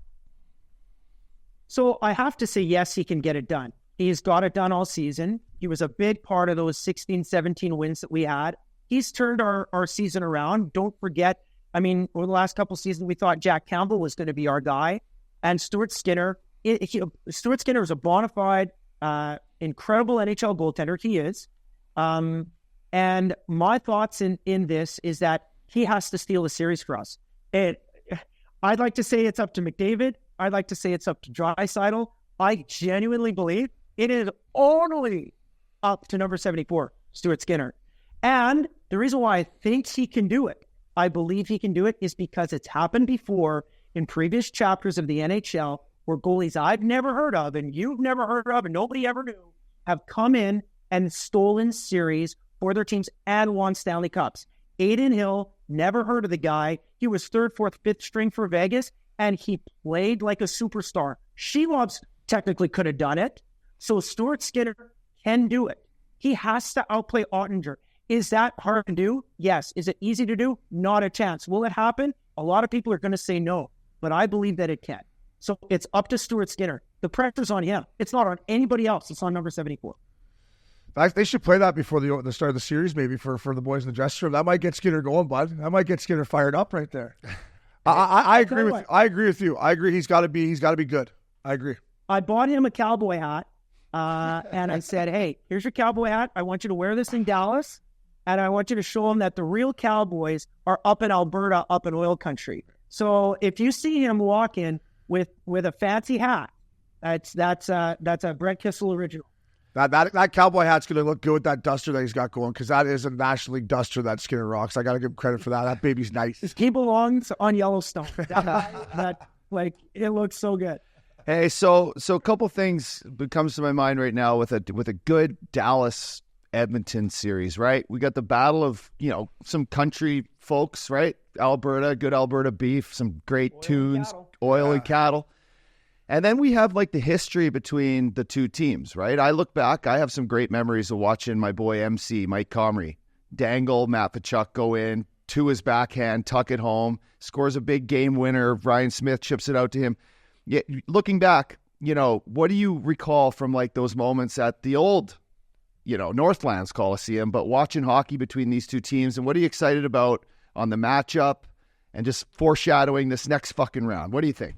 So I have to say, yes, he can get it done. He's got it done all season. He was a big part of those 16, 17 wins that we had. He's turned our season around. Don't forget, over the last couple of seasons, we thought Jack Campbell was going to be our guy. And Stuart Skinner is a bona fide, incredible NHL goaltender. He is. And my thoughts in this is that he has to steal the series for us. I'd like to say it's up to McDavid. I'd like to say it's up to Draisaitl. I genuinely believe it is only up to number 74, Stuart Skinner. And the reason why I think he can do it, I believe he can do it, is because it's happened before in previous chapters of the NHL where goalies I've never heard of and you've never heard of and nobody ever knew have come in and stolen series for their teams and won Stanley Cups. Adin Hill, never heard of the guy. He was 3rd, 4th, 5th string for Vegas, and he played like a superstar. Shelov's technically could have done it. So Stuart Skinner can do it. He has to outplay Ottinger. Is that hard to do? Yes. Is it easy to do? Not a chance. Will it happen? A lot of people are going to say no, but I believe that it can. So it's up to Stuart Skinner. The pressure's on him. It's not on anybody else. It's on number 74. In fact, they should play that before the start of the series, maybe for the boys in the dressing room. That might get Skinner going, bud. That might get Skinner fired up right there. I agree with you. I agree. He's got to be good. I agree. I bought him a cowboy hat, and I said, "Hey, here's your cowboy hat. I want you to wear this in Dallas, and I want you to show him that the real Cowboys are up in Alberta, up in oil country. So if you see him walking with a fancy hat, that's a Brett Kissel original." That cowboy hat's going to look good with that duster that he's got going, because that is a National League duster that Skinner rocks. I got to give him credit for that. That baby's nice. He belongs on Yellowstone. It looks so good. Hey, so a couple things that comes to my mind right now with a good Dallas Edmonton series, right? We got the battle of, some country folks, right? Alberta, good Alberta beef, some great tunes, oil and cattle. And then we have like the history between the two teams, right? I look back, I have some great memories of watching my boy MC, Mike Comrie, dangle Matt Tkachuk go in to his backhand, tuck it home, scores a big game winner. Ryan Smith chips it out to him. Yeah, looking back, what do you recall from like those moments at the old, Northlands Coliseum, but watching hockey between these two teams? And what are you excited about on the matchup and just foreshadowing this next fucking round? What do you think?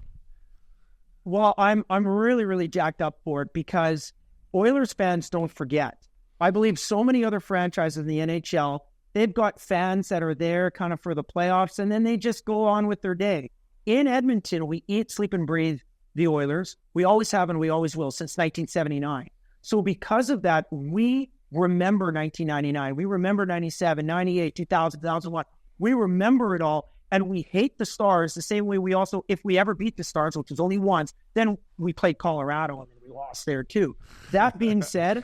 Well, I'm really, really jacked up for it because Oilers fans don't forget. I believe so many other franchises in the NHL, they've got fans that are there kind of for the playoffs, and then they just go on with their day. In Edmonton, we eat, sleep, and breathe the Oilers. We always have and we always will since 1979. So because of that, we remember 1999. We remember 97, 98, 2000, 2001. We remember it all. And we hate the Stars the same way we also, if we ever beat the Stars, which was only once, then we played Colorado and we lost there too. That being said,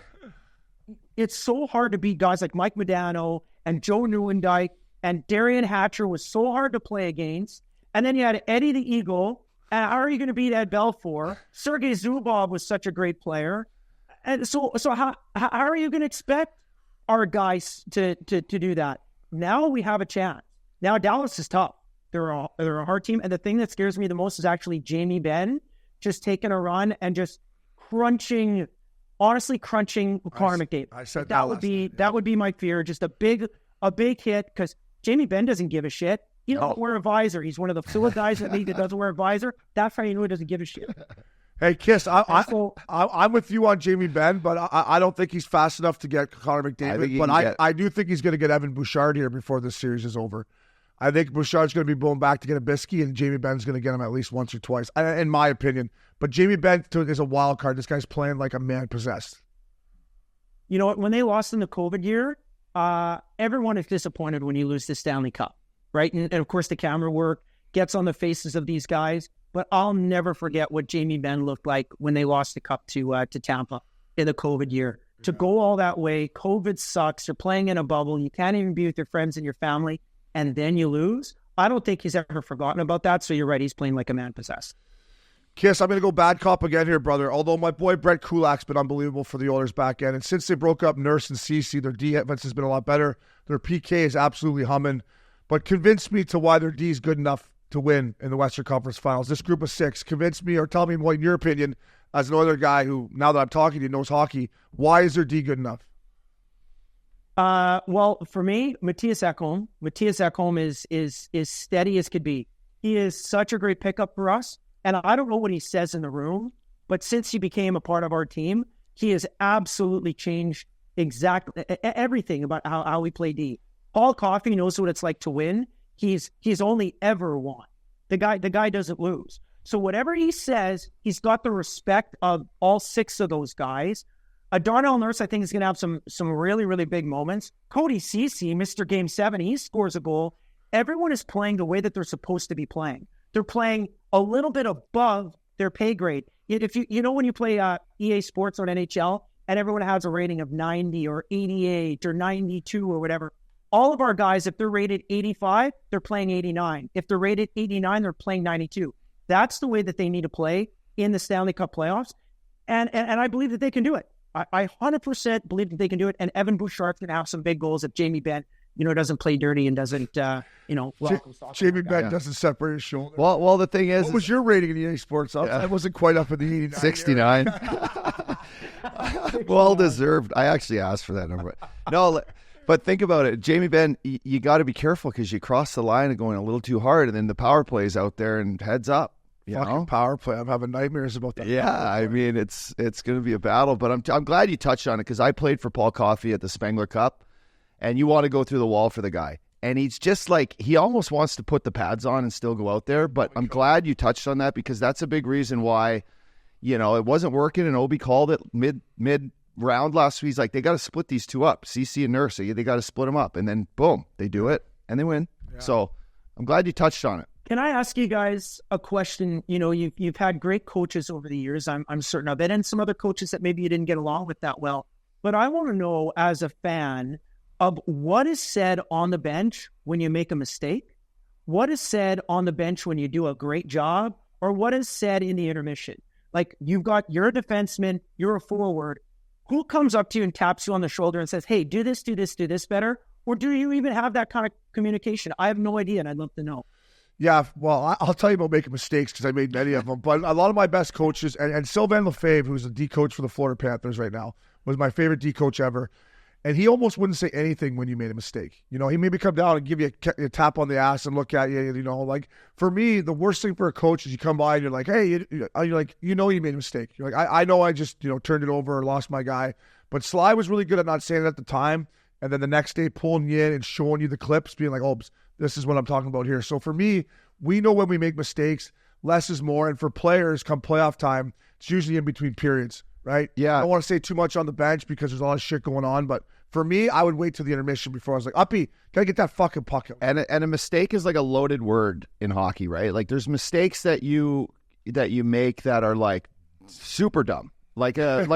it's so hard to beat guys like Mike Modano and Joe Nieuwendyk, and Darian Hatcher was so hard to play against. And then you had Eddie the Eagle. How are you going to beat Ed Belfour? Sergei Zubov was such a great player. And so how are you going to expect our guys to do that? Now we have a chance. Now Dallas is tough. They're a hard team. And the thing that scares me the most is actually Jamie Benn just taking a run and just crunching Connor McDavid. I said that would be my fear. Just a big hit, because Jamie Benn doesn't give a shit. He doesn't wear a visor. He's one of the few guys in the league that doesn't wear a visor. That's how you know he doesn't give a shit. Hey, Kiss, I'm with you on Jamie Benn, but I don't think he's fast enough to get Connor McDavid. I do think he's going to get Evan Bouchard here before this series is over. I think Bouchard's going to be blown back to get a biscuit, and Jamie Benn's going to get him at least once or twice, in my opinion. But Jamie Benn is a wild card. This guy's playing like a man possessed. You know what? When they lost in the COVID year, everyone is disappointed when you lose the Stanley Cup, right? And of course, the camera work gets on the faces of these guys. But I'll never forget what Jamie Benn looked like when they lost the cup to Tampa in the COVID year. Yeah. To go all that way, COVID sucks. You're playing in a bubble. You can't even be with your friends and your family, and then you lose. I don't think he's ever forgotten about that. So you're right. He's playing like a man possessed. Kiss, I'm going to go bad cop again here, brother. Although my boy Brett Kulak's been unbelievable for the Oilers back end. And since they broke up Nurse and Ceci, their defense has been a lot better. Their PK is absolutely humming. But convince me to why their D is good enough to win in the Western Conference Finals. This group of six, convince me or tell me what, in your opinion, as another guy who, now that I'm talking to you, knows hockey, why is their D good enough? Well, for me, Matthias Ekholm. Matthias Ekholm is steady as could be. He is such a great pickup for us. And I don't know what he says in the room, but since he became a part of our team, he has absolutely changed exactly everything about how we play D. Paul Coffey knows what it's like to win. He's only ever won. The guy doesn't lose. So whatever he says, he's got the respect of all six of those guys. Darnell Nurse, I think, is going to have some really, really big moments. Cody Ceci, Mr. Game 7, he scores a goal. Everyone is playing the way that they're supposed to be playing. They're playing a little bit above their pay grade. If you know when you play EA Sports on NHL and everyone has a rating of 90 or 88 or 92 or whatever, all of our guys, if they're rated 85, they're playing 89. If they're rated 89, they're playing 92. That's the way that they need to play in the Stanley Cup playoffs. And I believe that they can do it. I 100% believe that they can do it. And Evan Bouchard's going to have some big goals if Jamie Benn, doesn't play dirty and doesn't, Jamie Benn doesn't separate his shoulder. Well, the thing is, what was your rating in EA Sports? I wasn't quite up in the 89. 69. Well deserved. I actually asked for that number. No, but think about it. Jamie Benn, you got to be careful because you cross the line and going a little too hard, and then the power play's out there and heads up. Fucking power play. I'm having nightmares about that. Yeah, I mean, it's going to be a battle, but I'm glad you touched on it because I played for Paul Coffey at the Spengler Cup, and you want to go through the wall for the guy. And he's just like, he almost wants to put the pads on and still go out there, but I'm glad you touched on that because that's a big reason why, it wasn't working, and Obi called it mid-round last week. He's like, they got to split these two up, CC and Nurse. They got to split them up, and then boom, they do it, and they win. Yeah. So I'm glad you touched on it. Can I ask you guys a question? You've had great coaches over the years, I'm certain of it, and some other coaches that maybe you didn't get along with that well. but I want to know as a fan of what is said on the bench when you make a mistake, what is said on the bench when you do a great job, or what is said in the intermission. Like you're a defenseman, you're a forward. Who comes up to you and taps you on the shoulder and says, hey, do this better? Or do you even have that kind of communication? I have no idea, and I'd love to know. Yeah, well, I'll tell you about making mistakes because I made many of them. But a lot of my best coaches, and Sylvain Lefebvre, who's a D coach for the Florida Panthers right now, was my favorite D coach ever. And he almost wouldn't say anything when you made a mistake. You know, he maybe come down and give you a tap on the ass and look at you. You know, like for me, the worst thing for a coach is you come by and you're like, hey, you're like, you made a mistake. You're like, I know I just, turned it over or lost my guy. But Sly was really good at not saying it at the time. And then the next day pulling you in and showing you the clips, being like, oh, this is what I'm talking about here. So for me, we know when we make mistakes, less is more. And for players, come playoff time, it's usually in between periods, right? Yeah. I don't want to say too much on the bench because there's a lot of shit going on. But for me, I would wait till the intermission before I was like, Uppy, gotta get that fucking puck out. And a mistake is like a loaded word in hockey, right? Like there's mistakes that you make that are like super dumb. Like a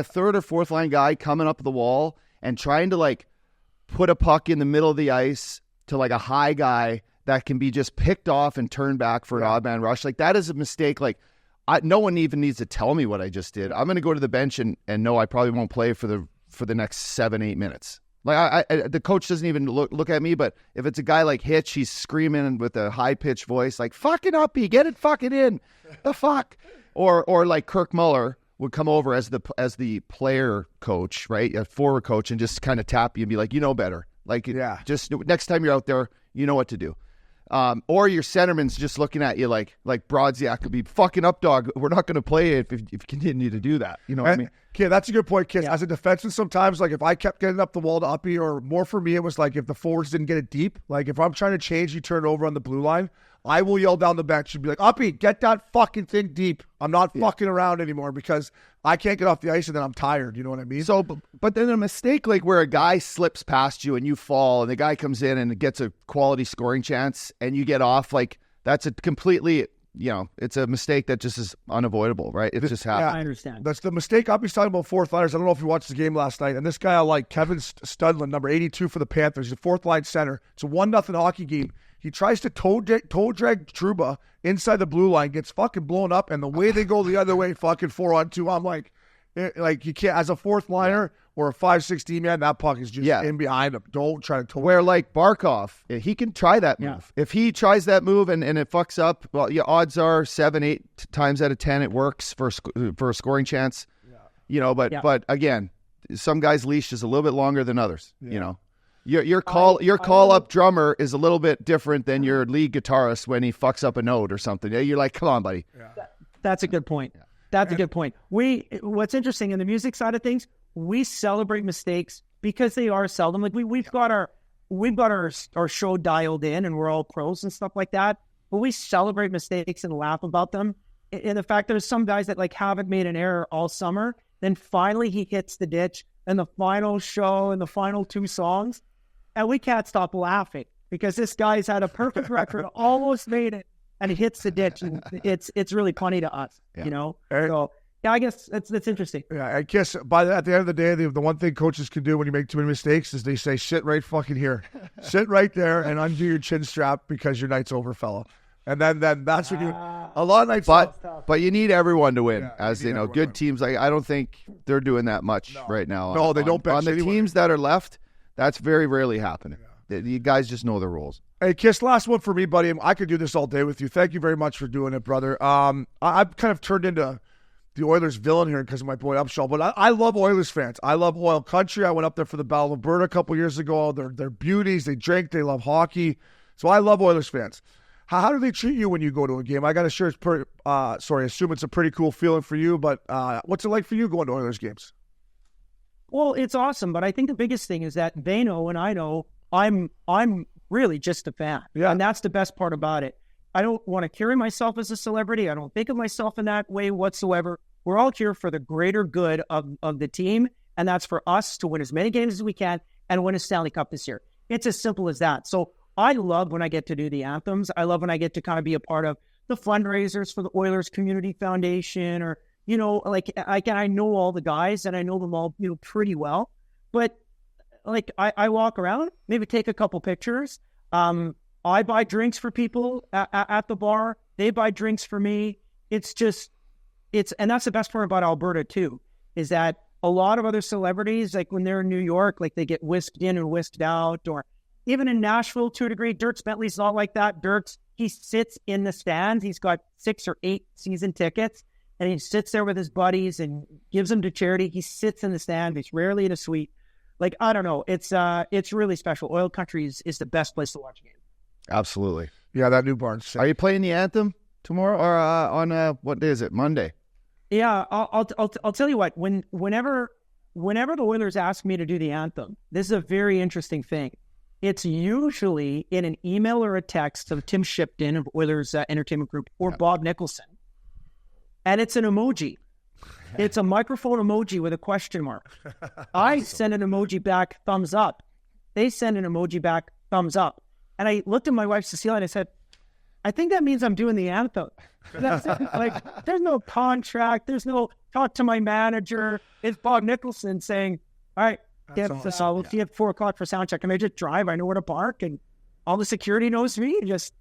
third or fourth line guy coming up the wall and trying to like put a puck in the middle of the ice to like a high guy that can be just picked off and turned back for an odd man rush. Like that is a mistake. Like no one even needs to tell me what I just did. I'm going to go to the bench and know I probably won't play for the next 7-8 minutes. Like the coach doesn't even look at me, but if it's a guy like Hitch, he's screaming with a high pitched voice, like fucking Uppy, get it fucking in, the fuck, or like Kirk Muller would come over as the player coach, right, a forward coach, and just kind of tap you and be like, you know better, like just next time you're out there, you know what to do. Or your centerman's just looking at you like Brodziak could be fucking up, dog. We're not going to play it if you continue to do that. You know what I mean? Okay, that's a good point, Kiss. Yeah. As a defenseman, sometimes like if I kept getting up the wall to Uppy, or more for me, it was like if the forwards didn't get it deep. Like if I'm trying to change, you turn it over on the blue line, I will yell down the bench and be like, Uppy, get that fucking thing deep. I'm not fucking around anymore because I can't get off the ice and then I'm tired. You know what I mean? So, but then a mistake like where a guy slips past you and you fall and the guy comes in and gets a quality scoring chance and you get off, like that's a completely, it's a mistake that just is unavoidable, right? It just happens. I understand. That's the mistake. Uppy's talking about fourth liners. I don't know if you watched the game last night. And this guy I like, Kevin Studland, number 82 for the Panthers. He's a fourth line center. It's a 1-0 hockey game. He tries to toe drag Trouba inside the blue line, gets fucking blown up, and the way they go the other way, fucking 4-on-2, I'm like you can't, as a fourth liner or a 5-16 man, that puck is just in behind him. Don't try to toe. Where like Barkov, he can try that move. If he tries that move and it fucks up, well, odds are 7-8 times out of 10 it works for a scoring chance. But again, some guys' leash is a little bit longer than others. Your call up drummer is a little bit different than your lead guitarist when he fucks up a note or something. You're like, come on, buddy. Yeah. That's a good point. That's a good point. What's interesting in the music side of things, we celebrate mistakes because they are seldom. Like we've got our show dialed in and we're all pros and stuff like that. But we celebrate mistakes and laugh about them. And the fact there's some guys that like haven't made an error all summer, then finally he hits the ditch in the final show and the final 2 songs. And we can't stop laughing because this guy's had a perfect record, almost made it, and he hits the ditch. And it's really funny to us, So, I guess that's interesting. Yeah, I guess at the end of the day, the one thing coaches can do when you make too many mistakes is they say, sit right fucking here. Sit right there and undo your chin strap because your night's over, fella. And then that's what a lot of nights. But you need everyone to win, good teams. Like I don't think they're doing that much right now. No, they don't. On the teams that are left. That's very rarely happening. You guys just know the rules. Hey, Kiss, last one for me, buddy. I could do this all day with you. Thank you very much for doing it, brother. I've kind of turned into the Oilers villain here because of my boy Upshaw, but I love Oilers fans. I love Oil Country. I went up there for the Battle of Alberta a couple years ago. They're beauties. They drink. They love hockey. So I love Oilers fans. How do they treat you when you go to a game? I got to sure assume it's a pretty cool feeling for you, but what's it like for you going to Oilers games? Well, it's awesome, but I think the biggest thing is that they know and I know I'm really just a fan. Yeah. And that's the best part about it. I don't want to carry myself as a celebrity. I don't think of myself in that way whatsoever. We're all here for the greater good of the team, and that's for us to win as many games as we can and win a Stanley Cup this year. It's as simple as that. So I love when I get to do the anthems. I love when I get to kind of be a part of the fundraisers for the Oilers Community Foundation or, like I know all the guys and I know them all, pretty well. But like I walk around, maybe take a couple pictures. I buy drinks for people at the bar. They buy drinks for me. And that's the best part about Alberta too, is that a lot of other celebrities, like when they're in New York, like they get whisked in and whisked out, or even in Nashville to a degree. Dierks Bentley's not like that. Dierks, he sits in the stands. He's got 6 or 8 season tickets, and he sits there with his buddies and gives them to charity. He sits in the stand. He's rarely in a suite. Like, I don't know. It's really special. Oil Country is the best place to watch a game. Absolutely. Yeah, that new barn's sick. Are you playing the Anthem tomorrow or on what day is it? Monday? Yeah, I'll tell you what. Whenever the Oilers ask me to do the Anthem, this is a very interesting thing. It's usually in an email or a text of Tim Shipton of Oilers Entertainment Group or Bob Nicholson, and it's an emoji. It's a microphone emoji with a question mark. I send an emoji back, thumbs up. They send an emoji back, thumbs up. And I looked at my wife, Cecilia, and I said, I think that means I'm doing the Anthem. That's it. Like, there's no contract. There's no talk to my manager. It's Bob Nicholson saying, all right, we'll see you at 4 o'clock for sound check. And I just drive. I know where to park. And all the security knows me. Just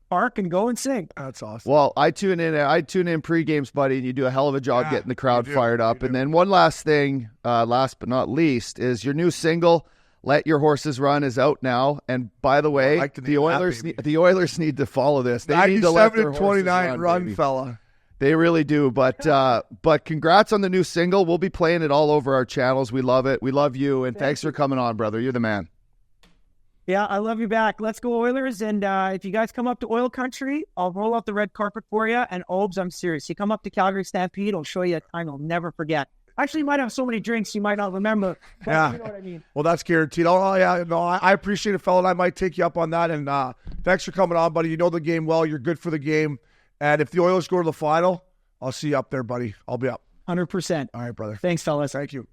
park and go and sing. That's awesome. Well, I tune in pre-games, buddy, and you do a hell of a job getting the crowd fired up. And then one last thing, last but not least, is your new single, Let Your Horses Run, is out now. And by the way, the Oilers need to follow this. They need to let their 97-29 run, baby. fella. They really do. But congrats on the new single. We'll be playing it all over our channels. We love it. We love you. And thanks for coming on, brother. You're the man. Yeah, I love you back. Let's go Oilers. And if you guys come up to Oil Country, I'll roll out the red carpet for you. And Obes, I'm serious. You come up to Calgary Stampede, I'll show you a time you'll never forget. Actually, you might have so many drinks you might not remember. But Yeah. You know what I mean. Well, that's guaranteed. Oh, yeah. No, I appreciate it, fella, and I might take you up on that. And thanks for coming on, buddy. You know the game well. You're good for the game. And if the Oilers go to the final, I'll see you up there, buddy. I'll be up. 100%. All right, brother. Thanks, fellas. Thank you.